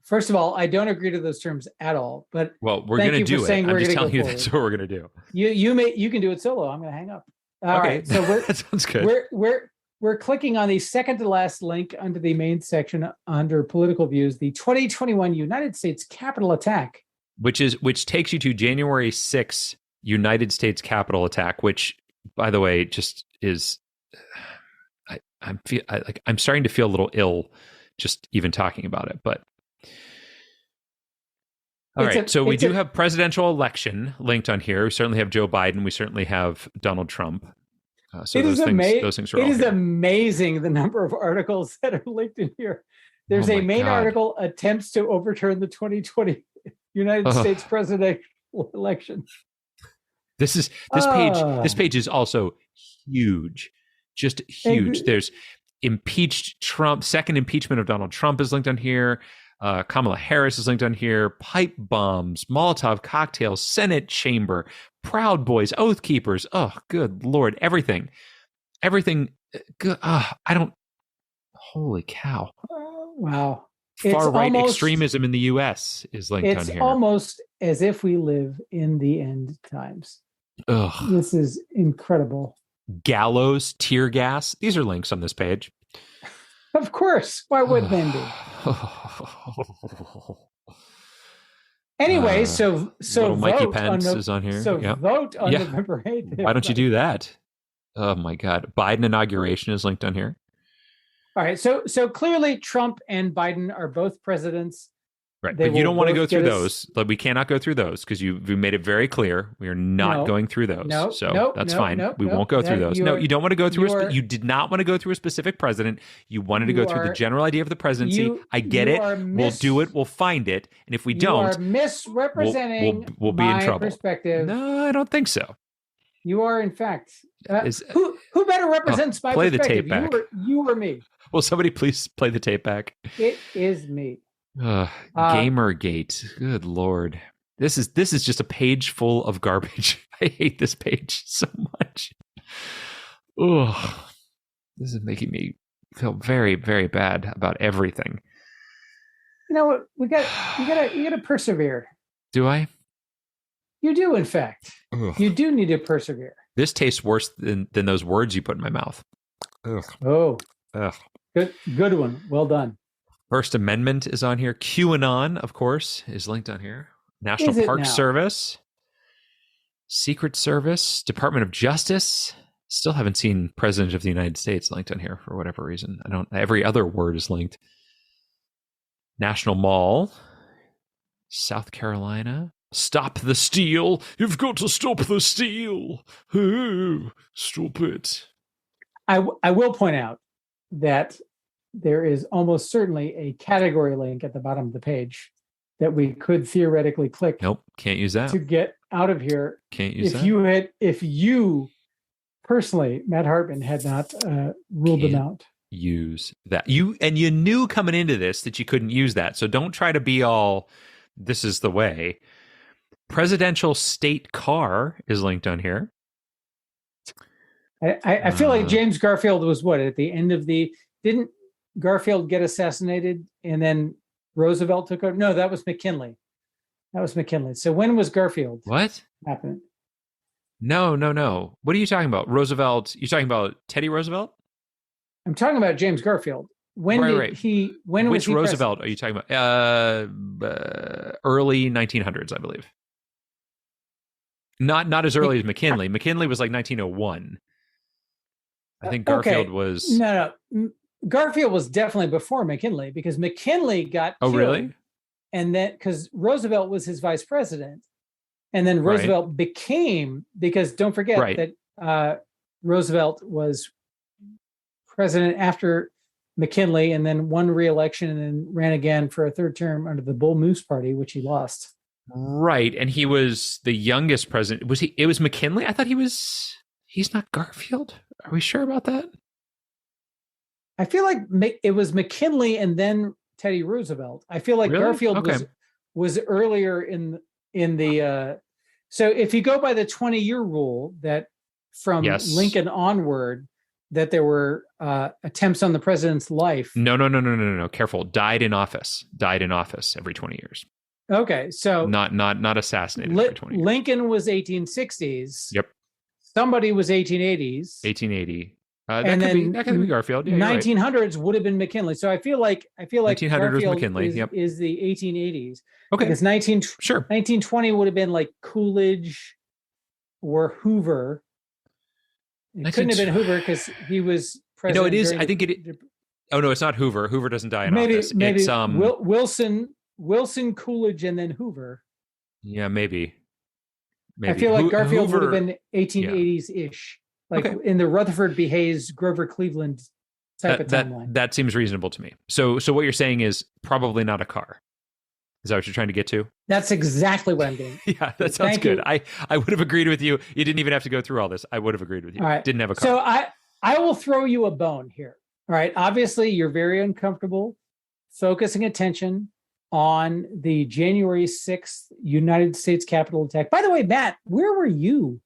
First of all, I don't agree to those terms at all. But we're going to do it. I'm just telling you that's what we're going to do. You can do it solo. I'm going to hang up. All right. So that sounds good. We're clicking on the second to last link under the main section under political views, the 2021 United States Capitol attack, which takes you to January 6th United States Capitol attack, which, by the way, just is. I'm starting to feel a little ill just even talking about it. But all right, so we do have presidential election linked on here. We certainly have Joe Biden. We certainly have Donald Trump. So those things are all here. Amazing the number of articles that are linked in here. There's a main article, attempts to overturn the 2020 United States presidential election. This page is also huge, just huge. There's impeached Trump, second impeachment of Donald Trump is linked on here. Kamala Harris is linked on here. Pipe bombs, Molotov cocktails, Senate chamber, Proud Boys, Oath Keepers. Oh, good Lord. Everything. Good. Holy cow. Wow. Far-right extremism in the U.S. is linked on here. It's almost as if we live in the end times. Ugh. This is incredible. Gallows, tear gas. These are links on this page. Of course. Why would they be? Anyway, so Mikey Pence is on here. Vote on November 8th. Why don't you do that? Oh my God. Biden inauguration is linked on here. All right. So clearly Trump and Biden are both presidents. Right. But you don't want to go through those. Like, we cannot go through those because you made it very clear we are not going through those. That's fine. We won't go through those. You don't want to go through you did not want to go through a specific president. You wanted to go through the general idea of the presidency. I get it. We'll do it. We'll find it. And if we don't, you are misrepresenting we'll be in trouble. Perspective. No, I don't think so. You are, in fact. Who better represents my play perspective? The tape back. You or me? Will somebody please play the tape back? It is me. Gamergate. Good Lord. This is just a page full of garbage. I hate this page so much. Oh, this is making me feel very, very bad about everything. You know what? You gotta persevere. Do I? You do, in fact. Ugh. You do need to persevere. This tastes worse than those words you put in my mouth. Ugh. Oh. Ugh. Good one. Well done. First Amendment is on here. QAnon, of course, is linked on here. National Park Service, Secret Service, Department of Justice. Still haven't seen President of the United States linked on here for whatever reason. Every other word is linked. National Mall, South Carolina. Stop the steal. You've got to stop the steal. Oh, stop it. I will point out that there is almost certainly a category link at the bottom of the page that we could theoretically click. Nope, can't use that to get out of here. Can't use that. If you personally, Matt Hartman, had not ruled them out. Use that. You knew coming into this that you couldn't use that. So don't try to be all, this is the way. Presidential state car is linked on here. I feel like James Garfield was at the end of didn't Garfield get assassinated and then Roosevelt took over? No, that was McKinley. So when was Garfield? What happened? No. What are you talking about? Roosevelt? You're talking about Teddy Roosevelt? I'm talking about James Garfield. When was he Roosevelt president? Are you talking about? Early 1900s, I believe. Not as early as McKinley. McKinley was like 1901. I think Garfield was... No. Garfield was definitely before McKinley because McKinley got killed. Really? And then, because Roosevelt was his vice president. And then Roosevelt became, because don't forget that Roosevelt was president after McKinley and then won re-election and then ran again for a third term under the Bull Moose Party, which he lost. Right. And he was the youngest president. It was McKinley? I thought he's not Garfield. Are we sure about that? I feel like it was McKinley and then Teddy Roosevelt. I feel like Garfield was earlier in the. So if you go by the 20-year rule, that from Lincoln onward, that there were attempts on the president's life. No. Careful. Died in office every 20 years. Okay, so not assassinated every 20 years. Lincoln was 1860s. Yep. Somebody was 1880s. 1880. That could be Garfield. Yeah, 1900s would have been McKinley. So I feel like 1900 Garfield was McKinley. Is the 1880s. Okay. Because 1920 would have been like Coolidge or Hoover. It couldn't have been Hoover because he was president. No, it is. I think it. Oh no, it's not Hoover. Hoover doesn't die in office. Maybe it's Wilson, Coolidge, and then Hoover. Yeah, maybe. I feel like Garfield would have been 1880s ish, like in the Rutherford B. Hayes, Grover Cleveland type of timeline. That seems reasonable to me. So what you're saying is probably not a car. Is that what you're trying to get to? That's exactly what I'm getting. Yeah, that sounds good. I would have agreed with you. You didn't even have to go through all this. I would have agreed with you. All right. Didn't have a car. So I will throw you a bone here. All right. Obviously, you're very uncomfortable focusing attention on the January 6th United States Capitol attack. By the way, Matt, where were you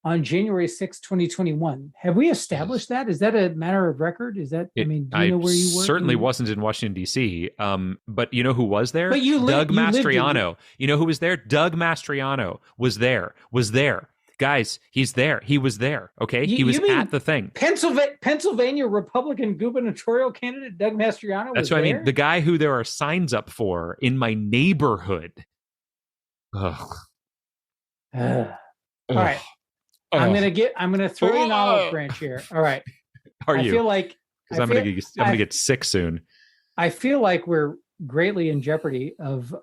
on January 6th, 2021? Have we established that? Is that a matter of record? Is that, do you know where you were? Certainly wasn't in Washington, D.C. But you know who was there? But Doug Mastriano. You know who was there? Doug Mastriano was there. Guys, he's there. He was there. Okay. He was at the thing. Pennsylvania Republican gubernatorial candidate Doug Mastriano. That's what I mean. The guy who there are signs up for in my neighborhood. Ugh. All right. I'm gonna throw you an olive branch here. All right. Are you? I feel like I'm gonna get sick soon. I feel like we're greatly in jeopardy of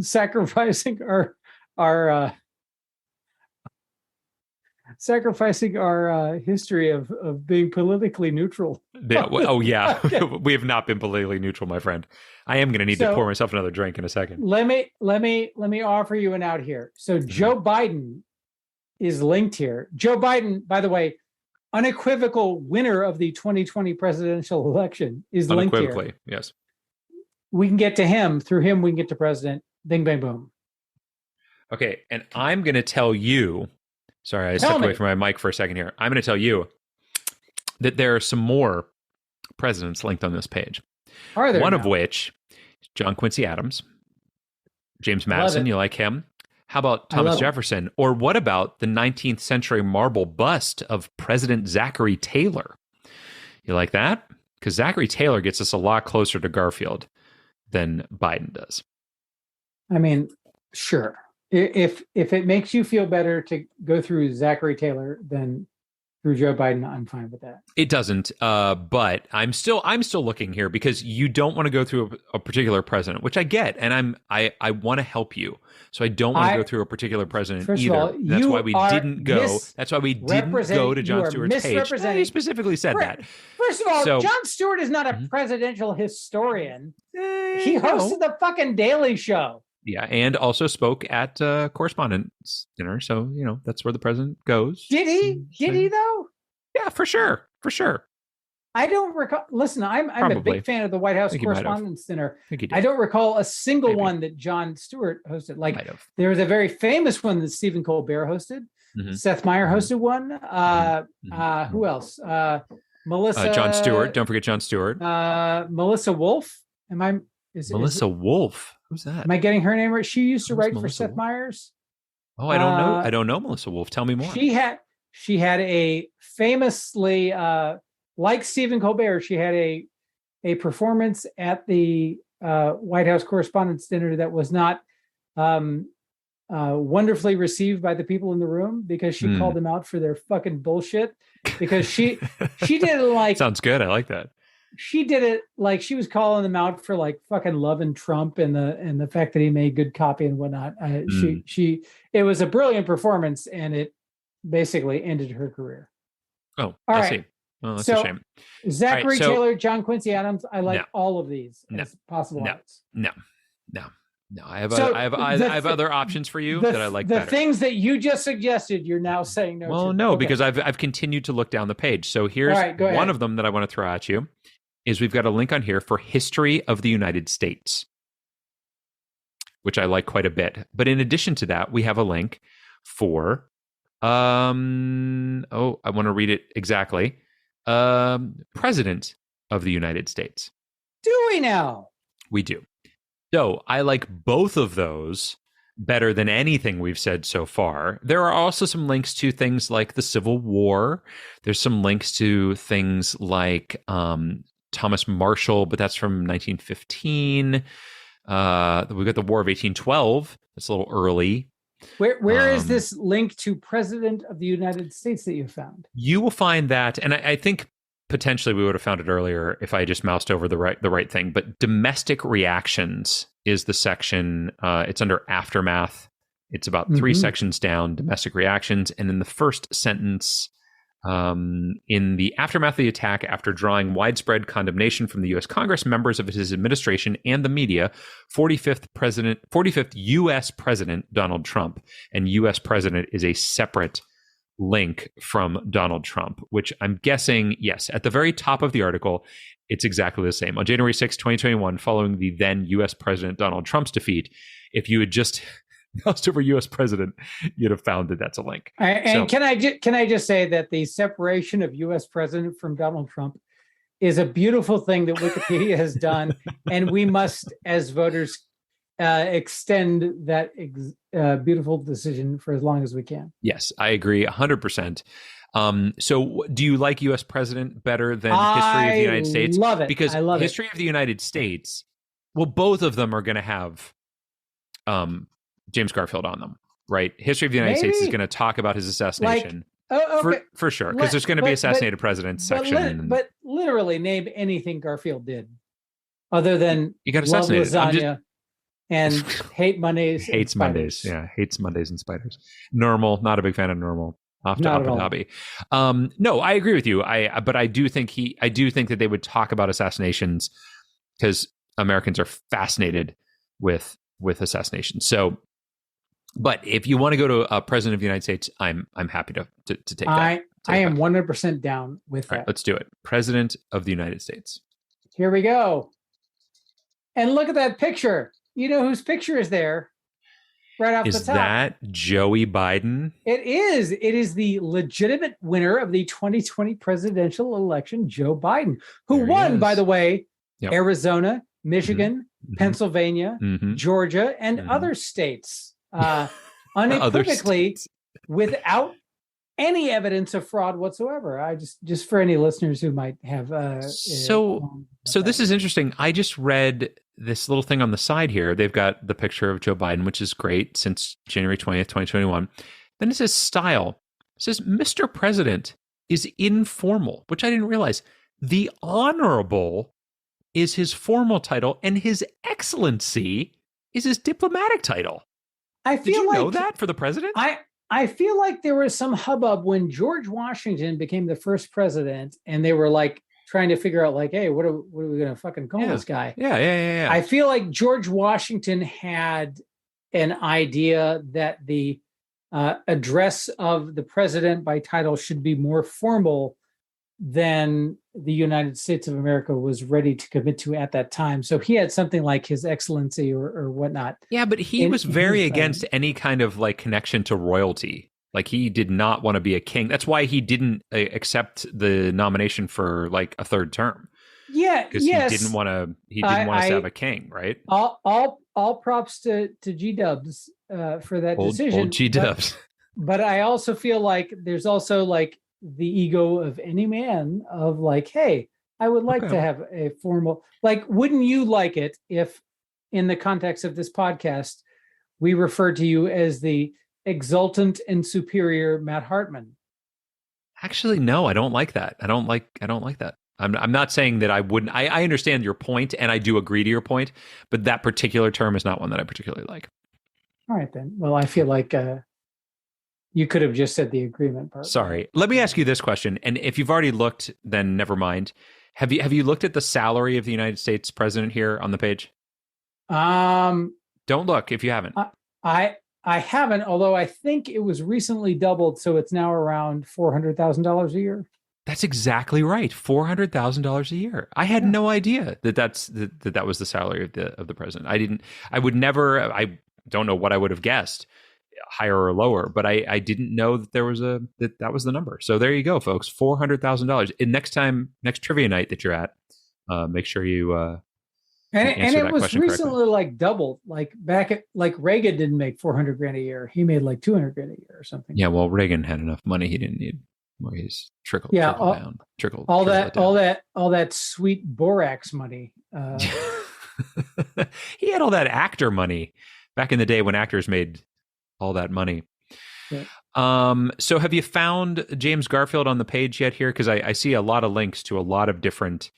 sacrificing our history of being politically neutral. Yeah. We have not been politically neutral, my friend. I am going to need to pour myself another drink in a second. Let me offer you an out here. So Joe Biden is linked here. Joe Biden, by the way, unequivocal winner of the 2020 presidential election, is linked here. Unequivocally, yes. We can get to him. Through him, we can get to president. Bing, bang, boom. Okay, and I'm going to tell you. Sorry, I stepped away from my mic for a second here. I'm going to tell you that there are some more presidents linked on this page. Are there? One of which, John Quincy Adams, James Madison. You like him? How about Thomas Jefferson? Or what about the 19th century marble bust of President Zachary Taylor? You like that? Because Zachary Taylor gets us a lot closer to Garfield than Biden does. I mean, sure. If it makes you feel better to go through Zachary Taylor than through Joe Biden, I'm fine with that. It doesn't, but I'm still looking here because you don't want to go through a particular president, which I get, and I want to help you, so I don't want to go through a particular president either. All, that's why we didn't go. That's why we didn't go to Jon Stewart's page. He specifically said that. First of all, Jon Stewart is not a presidential historian. He hosted the fucking Daily Show. Yeah, and also spoke at correspondence dinner. So, that's where the president goes. Did he? Did he, though? Yeah, for sure. I don't recall. Listen, I'm a big fan of the White House Correspondents' Dinner. I don't recall a single one that Jon Stewart hosted. Like, there was a very famous one that Stephen Colbert hosted. Mm-hmm. Seth Meyers hosted one. Who else? Melissa. Jon Stewart. Don't forget Jon Stewart. Melissa Wolf. Melissa Wolf? Who's that? Am I getting her name right? She used to write for Seth Meyers. Oh, I don't know. I don't know Melissa Wolf. Tell me more. She had a famously, like Stephen Colbert, she had a performance at the White House Correspondents' Dinner that was not wonderfully received by the people in the room because she called them out for their fucking bullshit. Because she did it like sounds good. I like that. She did it like she was calling them out for like fucking loving Trump and the fact that he made good copy and whatnot. It was a brilliant performance and it basically ended her career. Oh, I see. Well, that's a shame. Zachary Taylor, John Quincy Adams. I like all of these as possible outs. No. I have other options for you that I like better. The things that you just suggested, you're now saying no. Well, no, because I've continued to look down the page. So here's one of them that I want to throw at you. Is we've got a link on here for History of the United States, which I like quite a bit. But in addition to that, we have a link for, I want to read it exactly. President of the United States. Do we now? We do. So I like both of those better than anything we've said so far. There are also some links to things like the Civil War. There's some links to things like Thomas Marshall, but that's from 1915. We've got the War of 1812. That's a little early. Where is this link to President of the United States that you found? You will find that, and I think potentially we would have found it earlier if I just moused over the right thing. But domestic reactions is the section. It's under aftermath. It's about 3 sections down, domestic reactions. And in the first sentence, in the aftermath of the attack, after drawing widespread condemnation from the U.S. Congress, members of his administration, and the media, 45th U.S. President Donald Trump, and U.S. President is a separate link from Donald Trump, which I'm guessing, yes, at the very top of the article, it's exactly the same. On January 6, 2021, following the then U.S. President Donald Trump's defeat, if you had just moused over U.S. President, you'd have found that that's a link. And can I just say that the separation of U.S. President from Donald Trump is a beautiful thing that Wikipedia has done, and we must, as voters, extend that beautiful decision for as long as we can. Yes, I agree 100%. So do you like U.S. President better than History of the United States? I love it. Because I love History of the United States, well, both of them are going to have James Garfield on them, right? History of the United States is going to talk about his assassination. Okay. For sure, because there's going to be assassinated presidents section. But literally name anything Garfield did other than you got assassinated. Lasagna and hate Mondays. Hates Mondays. Yeah, hates Mondays and spiders. Normal, not a big fan of Normal. Off to Abu Dhabi. No, I agree with you. But I do think that they would talk about assassinations because Americans are fascinated with assassinations. So, but if you want to go to a president of the United States, I'm happy to take that. I am 100% down with that. Right, let's do it. President of the United States. Here we go. And look at that picture. You know whose picture is there? Right off the top. Is that Joey Biden? It is. It is the legitimate winner of the 2020 presidential election, Joe Biden, who won, by the way, Arizona, Michigan, Pennsylvania, Georgia, and other states unequivocally without any evidence of fraud whatsoever. I just for any listeners who might have so this is interesting. I just read this little thing on the side here. They've got the picture of Joe Biden, which is great, since January 20th, 2021. Then it says style. It says Mr. President is informal, which I didn't realize. The Honorable is his formal title, and His Excellency is his diplomatic title. Did you know that for the president? I feel like there was some hubbub when George Washington became the first president, and they were like trying to figure out, like, hey, what are we going to fucking call this guy? Yeah. I feel like George Washington had an idea that the address of the president by title should be more formal than the United States of America was ready to commit to at that time. So he had something like His Excellency or whatnot. Yeah, but he was very against any kind of like connection to royalty. Like, he did not want to be a king. That's why he didn't accept the nomination for like a third term. Yeah, because he didn't want to. He didn't want us to have a king, right? All props to G-Dubs for that decision. Old G-Dubs. But I also feel like there's also like the ego of any man of like, hey, I would like to have a formal, like, wouldn't you like it if in the context of this podcast, we refer to you as the exultant and superior Matt Hartman? Actually, no, I don't like that. I don't like that. I'm not saying that I wouldn't. I understand your point, and I do agree to your point, but that particular term is not one that I particularly like. All right, then. Well, I feel like you could have just said the agreement part. Sorry. Let me ask you this question, and if you've already looked, then never mind. Have you looked at the salary of the United States president here on the page? Don't look if you haven't. I haven't, although I think it was recently doubled, so it's now around $400,000 a year. That's exactly right. $400,000 a year. I had no idea that was the salary of the president. I would never. I don't know what I would have guessed, higher or lower, but I didn't know that there was that was the number. So there you go, folks. $400,000. And next trivia night that you're at, make sure you. And it was recently like doubled. Like back at Reagan didn't make $400,000 a year. He made like $200,000 a year or something. Yeah, well, Reagan had enough money. He didn't need more. He's trickled down. All that sweet borax money. He had all that actor money back in the day when actors made all that money. Yeah. So have you found James Garfield on the page yet here? Because I see a lot of links to a lot of different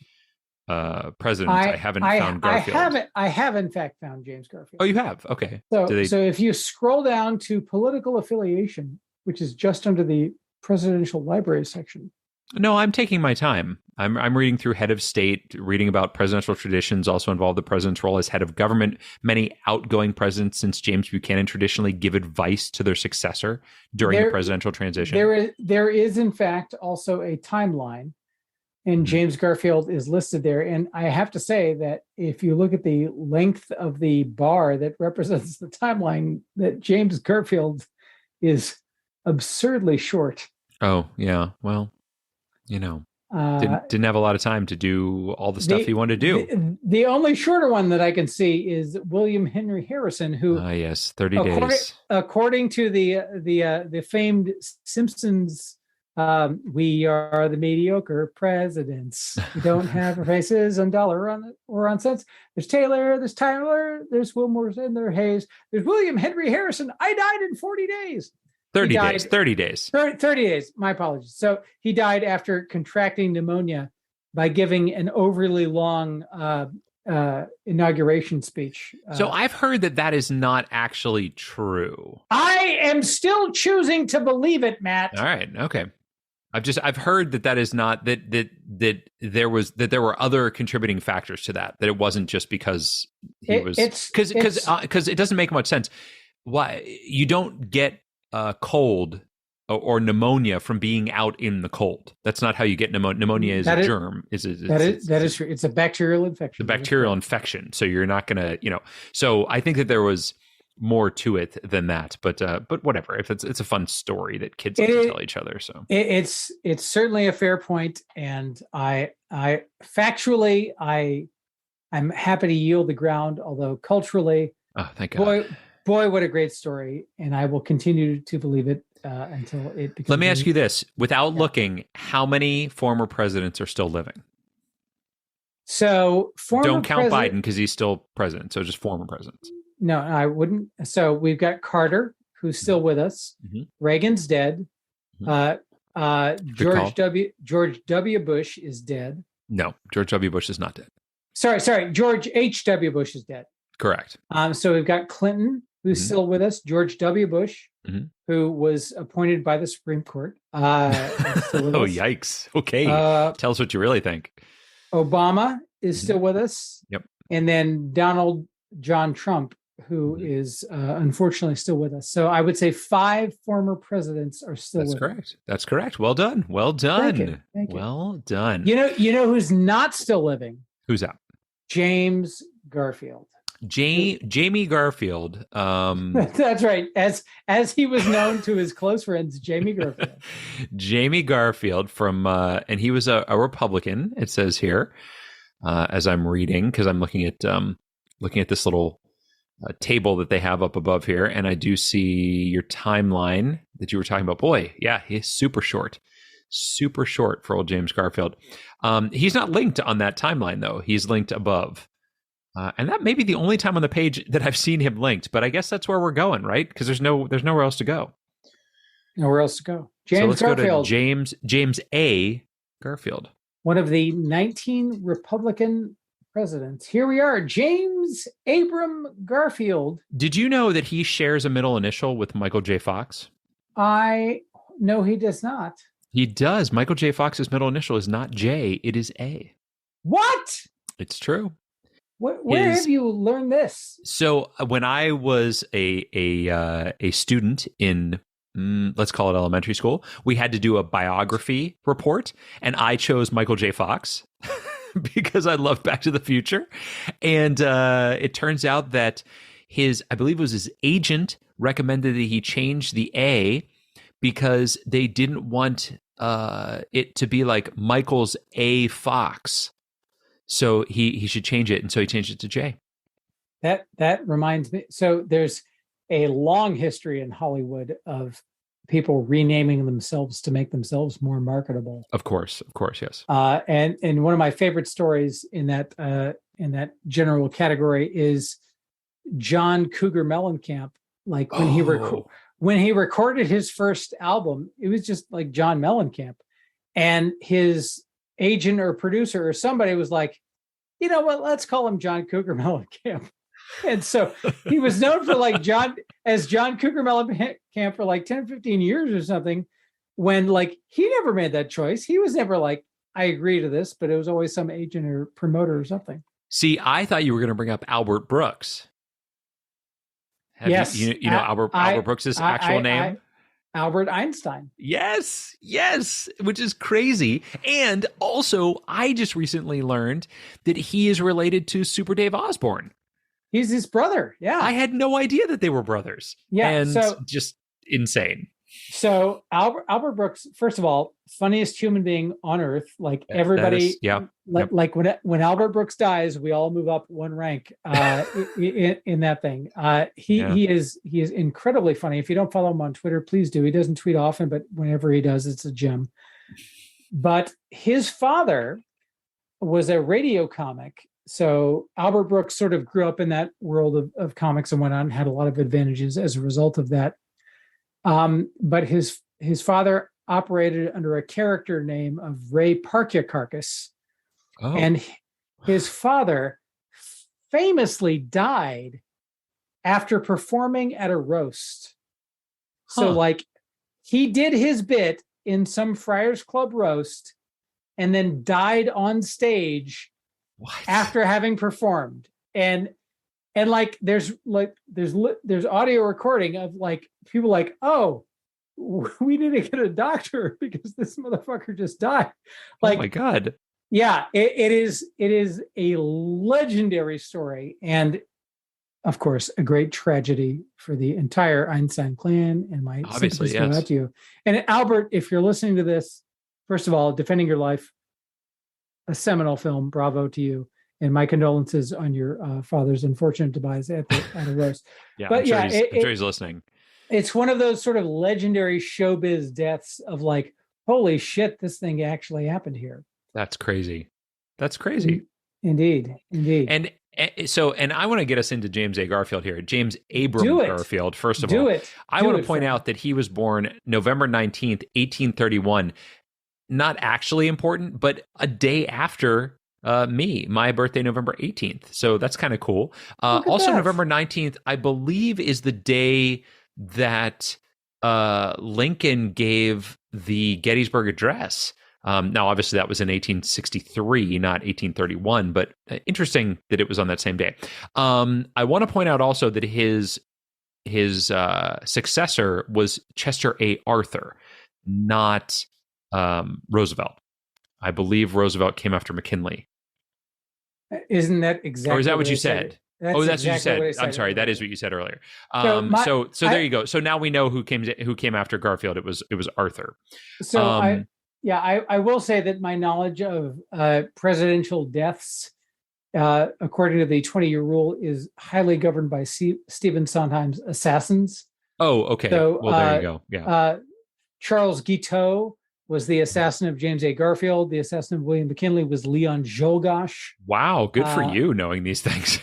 presidents. I haven't found Garfield. I have in fact found James Garfield. Oh, you have? Okay. So if you scroll down to political affiliation, which is just under the presidential library section. No, I'm taking my time. I'm reading through head of state, reading about presidential traditions also involve the president's role as head of government. Many outgoing presidents since James Buchanan traditionally give advice to their successor during the presidential transition. There is in fact also a timeline, and James Garfield is listed there. And I have to say that if you look at the length of the bar that represents the timeline, that James Garfield is absurdly short. Oh, yeah. Well, didn't have a lot of time to do all the stuff he wanted to do. The only shorter one that I can see is William Henry Harrison, who, 30 days. According to the famed Simpsons, we are the mediocre presidents. We don't have our faces on dollar or on cents. There's Taylor, there's Tyler, there's Wilmore, and there's Hayes. There's William Henry Harrison. I died in 40 days. 30 days. 30 days. 30 days. My apologies. So he died after contracting pneumonia by giving an overly long inauguration speech. So I've heard that is not actually true. I am still choosing to believe it, Matt. All right. Okay. I've heard that is not that there were other contributing factors to that it wasn't just because he was because it doesn't make much sense. Why you don't get cold or pneumonia from being out in the cold. That's not how you get pneumonia. Pneumonia is a germ. That is true. It's a bacterial infection. It's a bacterial infection. So you're not going to, So I think that there was more to it than that. But whatever. If it's a fun story that kids like to tell each other. So it's certainly a fair point, and I factually I'm happy to yield the ground. Although culturally, oh, thank God. Boy, what a great story. And I will continue to believe it until it becomes... Let me ask you this. Without looking, how many former presidents are still living? So don't count Biden because he's still president. So just former presidents. No, I wouldn't. So we've got Carter, who's still with us. Mm-hmm. Reagan's dead. George W. Bush is dead. No, George W. Bush is not dead. Sorry. George H.W. Bush is dead. Correct. So we've got Clinton, who's still with us, George W. Bush, who was appointed by the Supreme Court. Oh, yikes. Okay. Tell us what you really think. Obama is still with us. Yep. And then Donald John Trump, who is unfortunately still with us. So I would say 5 former presidents are still with us. That's correct. Well done. Well done. Thank you. Well done. You know who's not still living? Who's that? James Garfield. Jamie Garfield. That's right. As he was known to his close friends, Jamie Garfield. Jamie Garfield from and he was a Republican, it says here, as I'm reading, because I'm looking at this little table that they have up above here, and I do see your timeline that you were talking about. Boy, yeah, he's super short for old James Garfield. He's not linked on that timeline though. He's linked above. And that may be the only time on the page that I've seen him linked, but I guess that's where we're going, right? Because there's nowhere else to go. Nowhere else to go. James Garfield. Go to James A. Garfield. One of the 19 Republican presidents. Here we are, James Abram Garfield. Did you know that he shares a middle initial with Michael J. Fox? No, he does not. He does. Michael J. Fox's middle initial is not J, it is A. What? It's true. Where have you learned this? So when I was a student in, let's call it elementary school, we had to do a biography report, and I chose Michael J. Fox because I love Back to the Future. And it turns out that I believe it was his agent recommended that he change the A because they didn't want it to be like Michael's A. Fox. So he should change it, and so he changed it to J. That reminds me. So there's a long history in Hollywood of people renaming themselves to make themselves more marketable. Of course, yes. And one of my favorite stories in that general category is John Cougar Mellencamp. Like when he recorded his first album, it was just like John Mellencamp, and his agent or producer or somebody was like, you know what, let's call him John Cougar Mellencamp. And so he was known for like John Cougar Mellencamp for like 10, 15 years or something, when like he never made that choice. He was never like, I agree to this, but it was always some agent or promoter or something. See, I thought you were going to bring up Albert Brooks. Yes. You know Albert Brooks' actual name? Albert Einstein. Yes, which is crazy. And also, I just recently learned that he is related to Super Dave Osborne. He's his brother. Yeah. I had no idea that they were brothers. Yeah. And just insane. So Albert Brooks, first of all, funniest human being on earth. Like everybody, like when Albert Brooks dies, we all move up one rank in that thing. He is incredibly funny. If you don't follow him on Twitter, please do. He doesn't tweet often, but whenever he does, it's a gem. But his father was a radio comic. So Albert Brooks sort of grew up in that world of comics and went on and had a lot of advantages as a result of that. But his father operated under a character name of Ray Parkiakarkas. Oh. And his father famously died after performing at a roast. So like he did his bit in some Friars Club roast and then died on stage after having performed. And like there's audio recording of like people like, oh, we need to get a doctor because this motherfucker just died. Like, oh my God. Yeah, it is a legendary story, and of course a great tragedy for the entire Einstein clan. And my sympathies go out to you. And Albert, if you're listening to this, first of all, Defending Your Life, a seminal film. Bravo to you. And my condolences on your father's unfortunate demise at a roast. Yeah, but I'm sure he's listening. It's one of those sort of legendary showbiz deaths of like, holy shit, this thing actually happened here. That's crazy. Indeed. And I want to get us into James A. Garfield here. James Abram Garfield, first of all. I want to point out that he was born November 19th, 1831. Not actually important, but a day after my birthday, November 18th. So that's kind of cool. Also, November 19th, I believe, is the day that Lincoln gave the Gettysburg Address. Now, obviously, that was in 1863, not 1831, but interesting that it was on that same day. I want to point out also that his successor was Chester A. Arthur, not Roosevelt. I believe Roosevelt came after McKinley. Isn't that exactly? Or is that what you said? That's what you said. I'm sorry, that is what you said earlier. So there you go. So now we know who came after Garfield. It was Arthur. So I will say that my knowledge of presidential deaths, according to the 20-year rule, is highly governed by Stephen Sondheim's Assassins. Oh, okay. So, well, there you go. Yeah. Charles Guiteau was the assassin of James A. Garfield. The assassin of William McKinley was Leon Czolgosz. Wow, good for you knowing these things.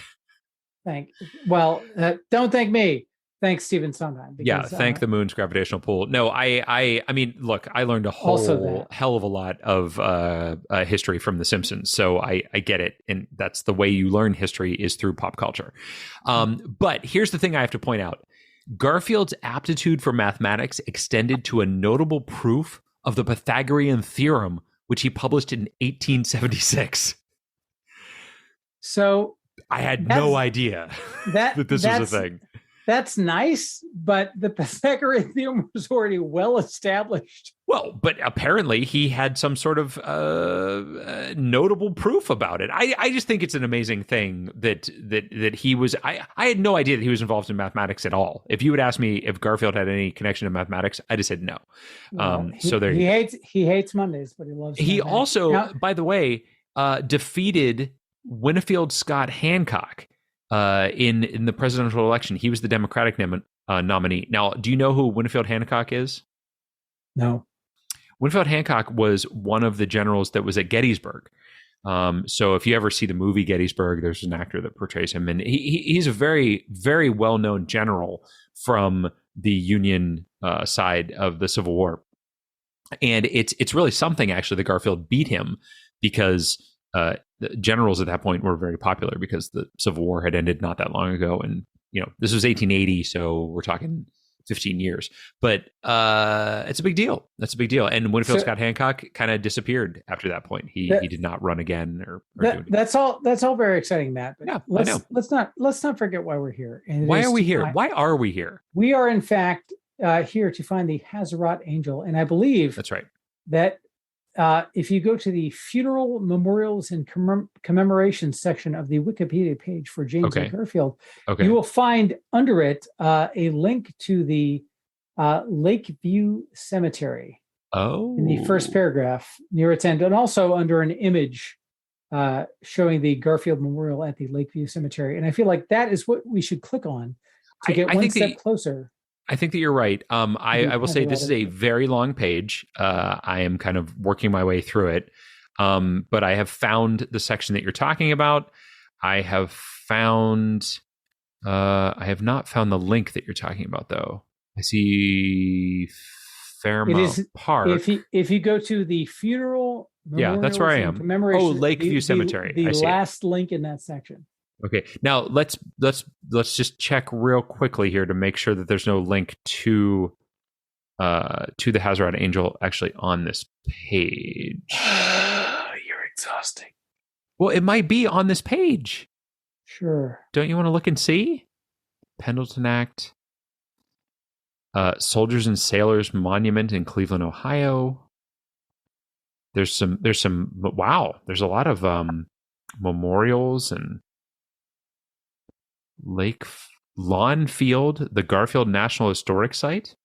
Don't thank me. Thanks, Stephen Sondheim. Because, thank the moon's gravitational pull. No, I mean, look, I learned a whole hell of a lot of history from The Simpsons, so I get it, and that's the way you learn history is through pop culture. But here's the thing I have to point out. Garfield's aptitude for mathematics extended to a notable proof of the Pythagorean theorem, which he published in 1876. So I had no idea that this was a thing. That's nice, but the Pythagorean theorem was already well established. Well, but apparently he had some sort of notable proof about it. I just think it's an amazing thing that he was. I had no idea that he was involved in mathematics at all. If you would ask me if Garfield had any connection to mathematics, I'd have said no. He hates Mondays, but he loves. He also, by the way, defeated Winfield Scott Hancock. In the presidential election. He was the Democratic nominee. Now, do you know who Winfield Hancock is? No. Winfield Hancock was one of the generals that was at Gettysburg. So if you ever see the movie Gettysburg, there's an actor that portrays him, and he's a very, very well-known general from the Union side of the Civil War. And it's really something, actually, that Garfield beat him because the generals at that point were very popular because the Civil War had ended not that long ago. And, this was 1880, so we're talking 15 years. But it's a big deal. That's a big deal. And Winfield Scott Hancock kind of disappeared after that point. He did not run again or do anything. That's all very exciting, Matt. But yeah, let's not forget why we're here. And why are we here? Why are we here? We are, in fact, here to find the Hazarat Angel. And I believe that's right. That if you go to the funeral, memorials, and commemorations section of the Wikipedia page for James A. Garfield, you will find under it a link to the Lakeview Cemetery. Oh, in the first paragraph near its end, and also under an image showing the Garfield Memorial at the Lakeview Cemetery. And I feel like that is what we should click on to get one step closer. I think that you're right. I will say this is a very long page. I am kind of working my way through it. But I have found the section that you're talking about. I have not found the link that you're talking about, though. I see Fairmount Park. If you go to the funeral, that's where I am. Lakeview Cemetery. The last link in that section. Okay, now let's just check real quickly here to make sure that there's no link to the Hazarat Angel actually on this page. You're exhausting. Well, it might be on this page. Sure. Don't you want to look and see? Pendleton Act, Soldiers and Sailors Monument in Cleveland, Ohio. There's some. Wow, there's a lot of memorials and. Lake Lawn Field, the Garfield National Historic Site.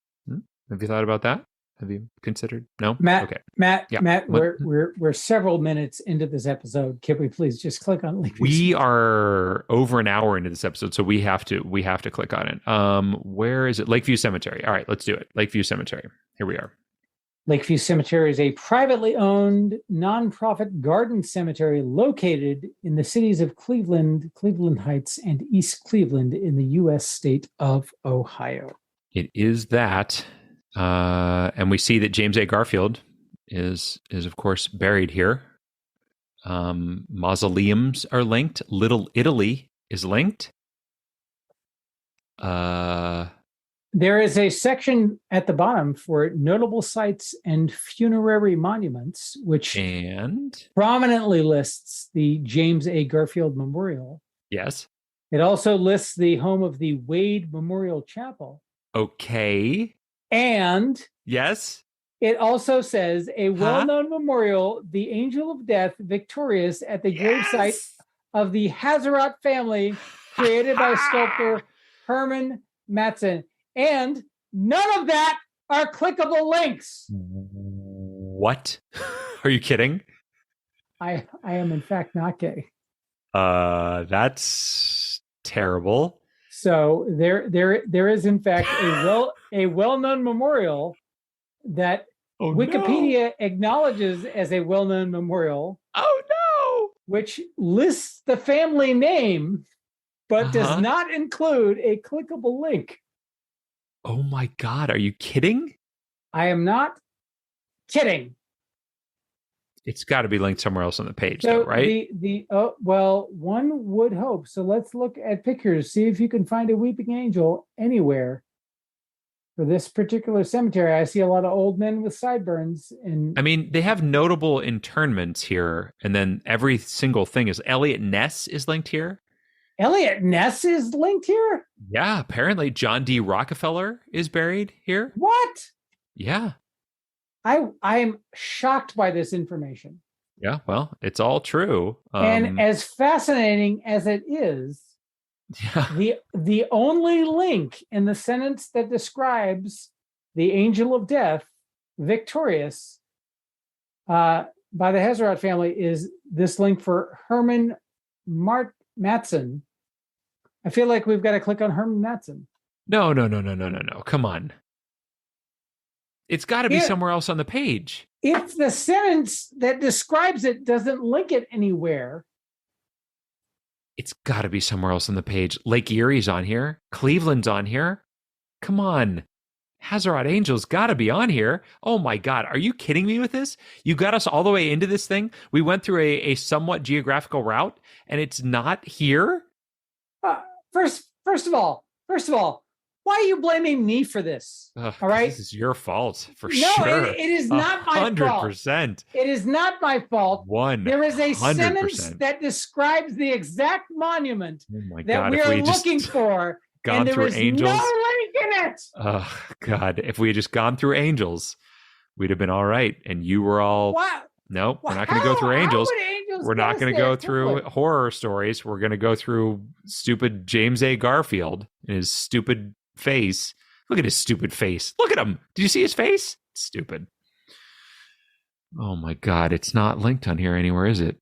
Have you thought about that? Have you considered? No, Matt. Okay. Matt. We're several minutes into this episode. Can we please just click on Lakeview? We are over an hour into this episode, so we have to click on it. Where is it? Lakeview Cemetery. All right, let's do it. Lakeview Cemetery. Here we are. Lakeview Cemetery is a privately owned, nonprofit garden cemetery located in the cities of Cleveland, Cleveland Heights, and East Cleveland in the U.S. state of Ohio. It is that. And we see that James A. Garfield is of course, buried here. Mausoleums are linked. Little Italy is linked. There is a section at the bottom for notable sites and funerary monuments, which prominently lists the James A. Garfield Memorial. Yes. It also lists the home of the Wade Memorial Chapel. Okay. And yes, it also says a well-known memorial, the Angel of Death, victorious at the gravesite of the Hazarat family, created by sculptor Herman Matson. And none of that are clickable links. What? Are you kidding? I am in fact not kidding. That's terrible. So there is in fact a well-known memorial that Wikipedia acknowledges as a well-known memorial. Oh no! Which lists the family name, but does not include a clickable link. Oh my God, are you kidding? I am not kidding. It's got to be linked somewhere else on the page, though, right? One would hope. So let's look at pictures, see if you can find a weeping angel anywhere for this particular cemetery. I see a lot of old men with sideburns. And I mean, they have notable internments here, and then every single thing is Elliot Ness is linked here. Elliot Ness is linked here? Yeah, apparently John D. Rockefeller is buried here. What? Yeah. I am shocked by this information. Yeah, well, it's all true. And as fascinating as it is, the only link in the sentence that describes the Angel of Death, victorious, by the Hazarat family is this link for Herman Matson. I feel like we've got to click on Herman Matson. No. Come on. It's got to be somewhere else on the page. If the sentence that describes it doesn't link it anywhere. It's got to be somewhere else on the page. Lake Erie's on here. Cleveland's on here. Come on. Hazarat Angel's got to be on here. Oh my God. Are you kidding me with this? You got us all the way into this thing. We went through a somewhat geographical route and it's not here. First of all, why are you blaming me for this? Ugh, all right. This is your fault for sure. No, it is not my fault. 100%. It is not my fault. 100%. There is a sentence that describes the exact monument that we are looking for. Gone through angels. No link in it. Oh God! If we had just gone through angels, we'd have been all right. And you were all. What? No, we're not going to go through angels. We're not going to go through quickly. Horror stories. We're going to go through stupid James A. Garfield and his stupid face. Look at his stupid face. Look at him. Did you see his face? Stupid. Oh my God! It's not linked on here anywhere, is it?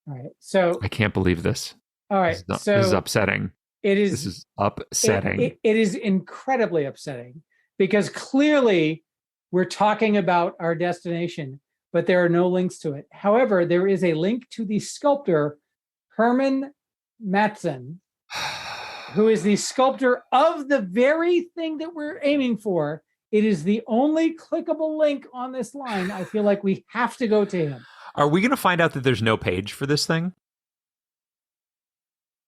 All right. So I can't believe this. All right. This is upsetting. This is upsetting. It is incredibly upsetting because clearly we're talking about our destination, but there are no links to it. However, there is a link to the sculptor Herman Matson, who is the sculptor of the very thing that we're aiming for. It is the only clickable link on this line. I feel like we have to go to him. Are we going to find out that there's no page for this thing?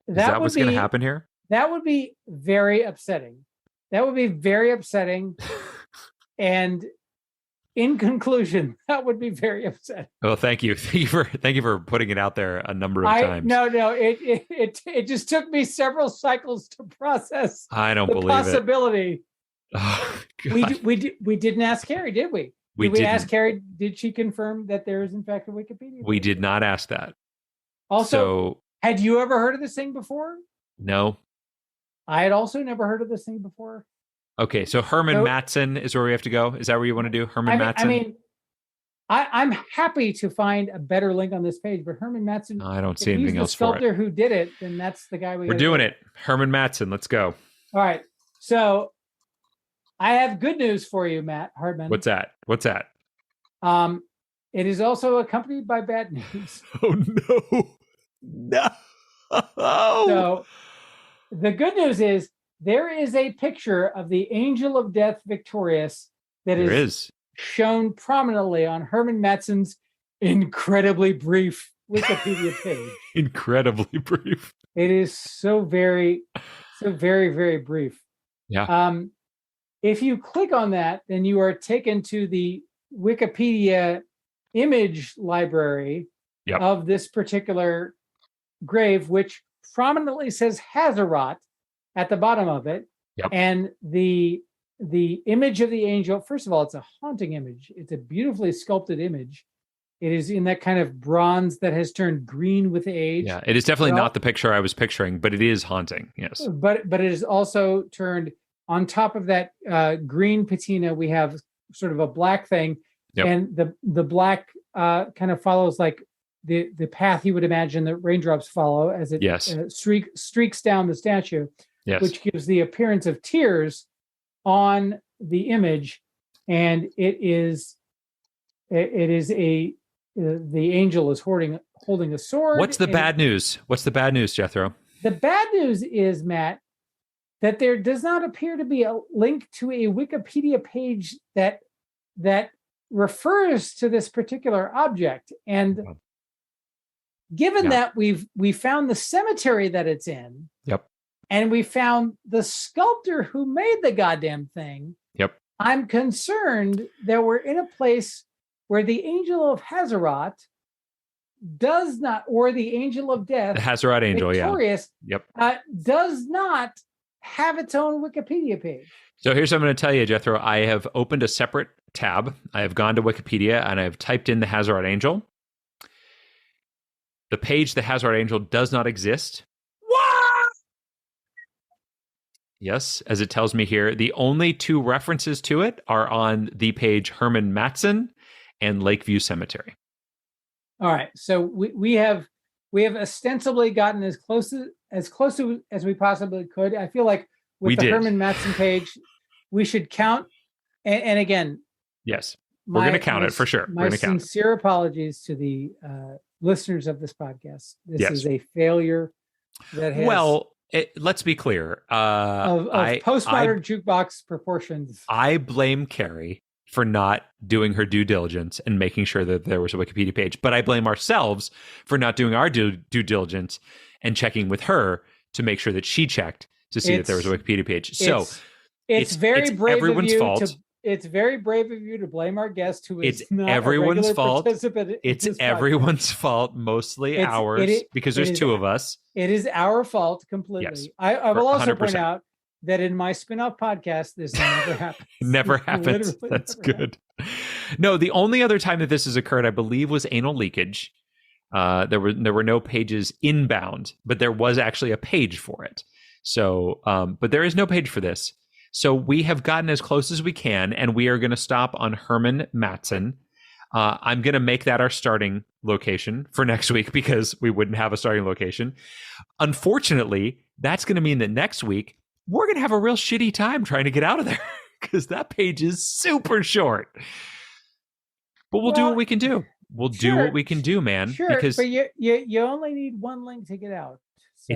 Is that what's going to happen here? That would be very upsetting. And in conclusion, that would be very upsetting. Well, thank you. Thank you for putting it out there a number of times. No, it just took me several cycles to process. I don't believe possibility. Oh, we didn't ask Carey, did we? Did we ask Carey? Did she confirm that there is in fact a Wikipedia? We did not ask that. Also, had you ever heard of this thing before? No. I had also never heard of this thing before. Okay, so Herman Matson is where we have to go. Is that where you want to do? Matson? I'm happy to find a better link on this page, but Herman Matson. I don't see anything else for it. If he's the sculptor who did it, then that's the guy we're doing it. Herman Matson, let's go. All right. So I have good news for you, Matt Hartman. What's that? It is also accompanied by bad news. Oh no. No. So the good news is there is a picture of the Angel of Death victorious that is shown prominently on Herman Matson's incredibly brief Wikipedia page. Incredibly brief. It is so very, very brief. Yeah. If you click on that, then you are taken to the Wikipedia image library of this particular grave, which prominently says Hazarat at the bottom of it. Yep. And the image of the angel, first of all, it's a haunting image. It's a beautifully sculpted image. It is in that kind of bronze that has turned green with age. Yeah, it is definitely not the picture I was picturing, but it is haunting. Yes. But it is also turned on top of that green patina. We have sort of a black thing, and the black kind of follows like the path you would imagine that raindrops follow as it streaks down the statue, which gives the appearance of tears on the image, and the angel is holding a sword. What's the bad news? What's the bad news, Jethro? The bad news is, Matt, that there does not appear to be a link to a Wikipedia page that refers to this particular object. And given that we found the cemetery that it's in, and we found the sculptor who made the goddamn thing, I'm concerned that we're in a place where the Angel of Hazarat does not, or the Angel of Death, the Hazarat Angel, victorious, does not have its own Wikipedia page. So here's what I'm going to tell you, Jethro. I have opened a separate tab. I have gone to Wikipedia and I've typed in the Hazarat Angel. The page, the Hazarat Angel, does not exist. What? Yes, as it tells me here, the only two references to it are on the page Herman Matson and Lakeview Cemetery. All right, so we have ostensibly gotten as close as we possibly could. I feel like with the Herman Matson page, we should count. And again, yes, we're going to count it for sure. My sincere apologies to the listeners of this podcast. This is a failure that has let's be clear. Of postmodern jukebox proportions. I blame Carey for not doing her due diligence and making sure that there was a Wikipedia page. But I blame ourselves for not doing our due diligence and checking with her to make sure that she checked to see that there was a Wikipedia page. So it's very brave everyone's of you fault. It's very brave of you to blame our guest who is not everyone's a fault. It's everyone's fault, mostly ours, because there's two of us. It is our fault completely. Yes, I will also 100%. Point out that in my spin-off podcast, this never happens. Never happens. That's never good. Happens. No, the only other time that this has occurred, I believe, was anal leakage. There were no pages inbound, but there was actually a page for it. So, but there is no page for this. So we have gotten as close as we can, and we are going to stop on Herman Matson. I'm going to make that our starting location for next week because we wouldn't have a starting location. Unfortunately, that's going to mean that next week we're going to have a real shitty time trying to get out of there because that page is super short. But we'll do what we can do. We'll do what we can do, man. Sure, because but you only need one link to get out. So.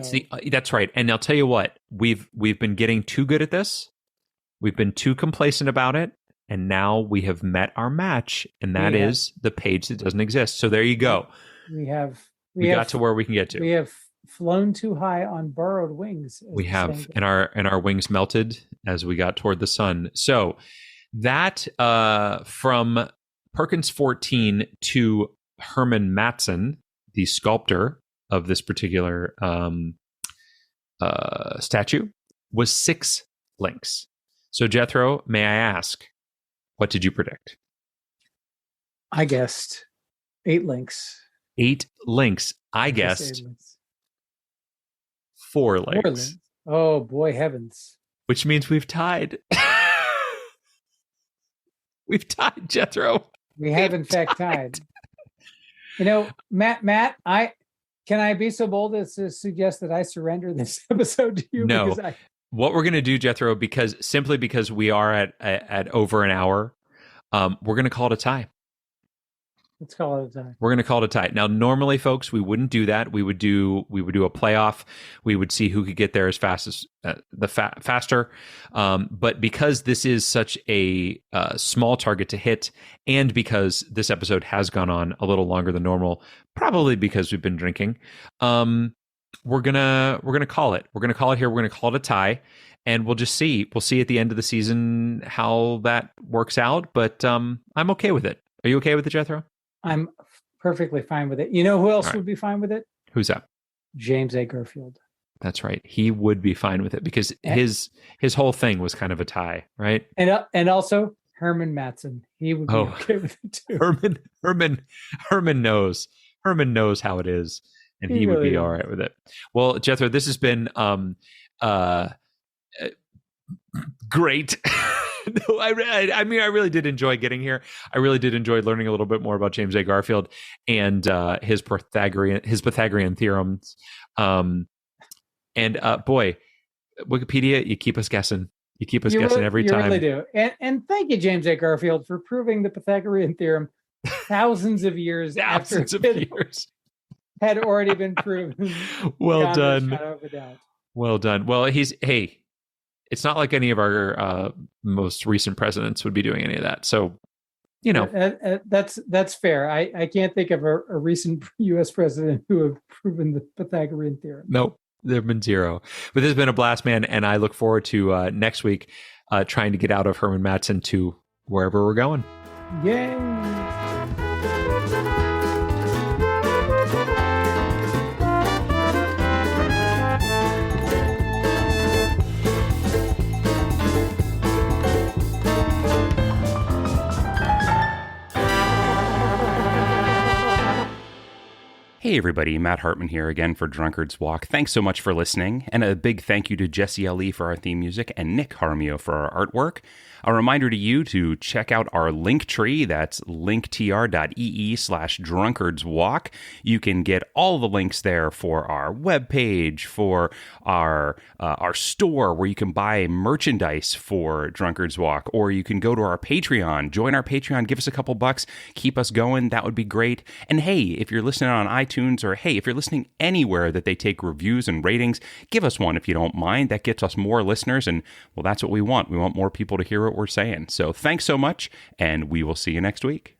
That's right. And I'll tell you what, we've been getting too good at this. We've been too complacent about it, and now we have met our match, and that is the page that doesn't exist. So there you go. We got to where we can get to. We have flown too high on borrowed wings. We have, and our wings melted as we got toward the sun. So that from Perkins 14 to Herman Matson, the sculptor of this particular statue, was 6 links. So, Jethro, may I ask, what did you predict? I guessed 8 links. 8 links. I guessed 4 links. Oh, boy, heavens. Which means we've tied. We've tied, Jethro. We have, in fact, tied. You know, Matt, can I be so bold as to suggest that I surrender this episode to you? No. What we're going to do, Jethro, because we are at over an hour, we're going to call it a tie. Let's call it a tie. We're going to call it a tie. Now, normally, folks, we wouldn't do that. We would do a playoff. We would see who could get there as fast as faster. But because this is such a small target to hit, and because this episode has gone on a little longer than normal, probably because we've been drinking, we're gonna call it. We're gonna call it here. We're gonna call it a tie, and we'll just see. We'll see at the end of the season how that works out. But I'm okay with it. Are you okay with it, Jethro? I'm perfectly fine with it. You know who else would be fine with it? Who's that? James A. Garfield. That's right. He would be fine with it because his whole thing was kind of a tie, right? And also Herman Matson. He would be okay with it too. Herman knows. Herman knows how it is, and he would be all right with it. Well, Jethro, this has been great. No, I mean, I really did enjoy getting here. I really did enjoy learning a little bit more about James A. Garfield and his Pythagorean theorems. Boy, Wikipedia, you keep us guessing. You keep us guessing every time. You really do. And thank you, James A. Garfield, for proving the Pythagorean theorem thousands of years after it had already been proven. Well done. Well done. Well, it's not like any of our most recent presidents would be doing any of that. So, you know, that's fair. I can't think of a recent U.S. president who have proven the Pythagorean theorem. Nope, there have been 0. But this has been a blast, man, and I look forward to next week trying to get out of Herman Matson to wherever we're going. Yay! Hey everybody, Matt Hartman here again for Drunkard's Walk. Thanks so much for listening, and a big thank you to Jesse L.E. for our theme music and Nick Harmio for our artwork. A reminder to you to check out our link tree. That's linktr.ee/drunkardswalk. You can get all the links there for our webpage, for our store where you can buy merchandise for Drunkard's Walk, or you can go to our Patreon. Join our Patreon, give us a couple bucks, keep us going. That would be great. And hey, if you're listening on iTunes, iTunes, or hey, if you're listening anywhere that they take reviews and ratings, give us one if you don't mind. That gets us more listeners, and well, that's what we want. We want more people to hear what we're saying. So thanks so much, and we will see you next week.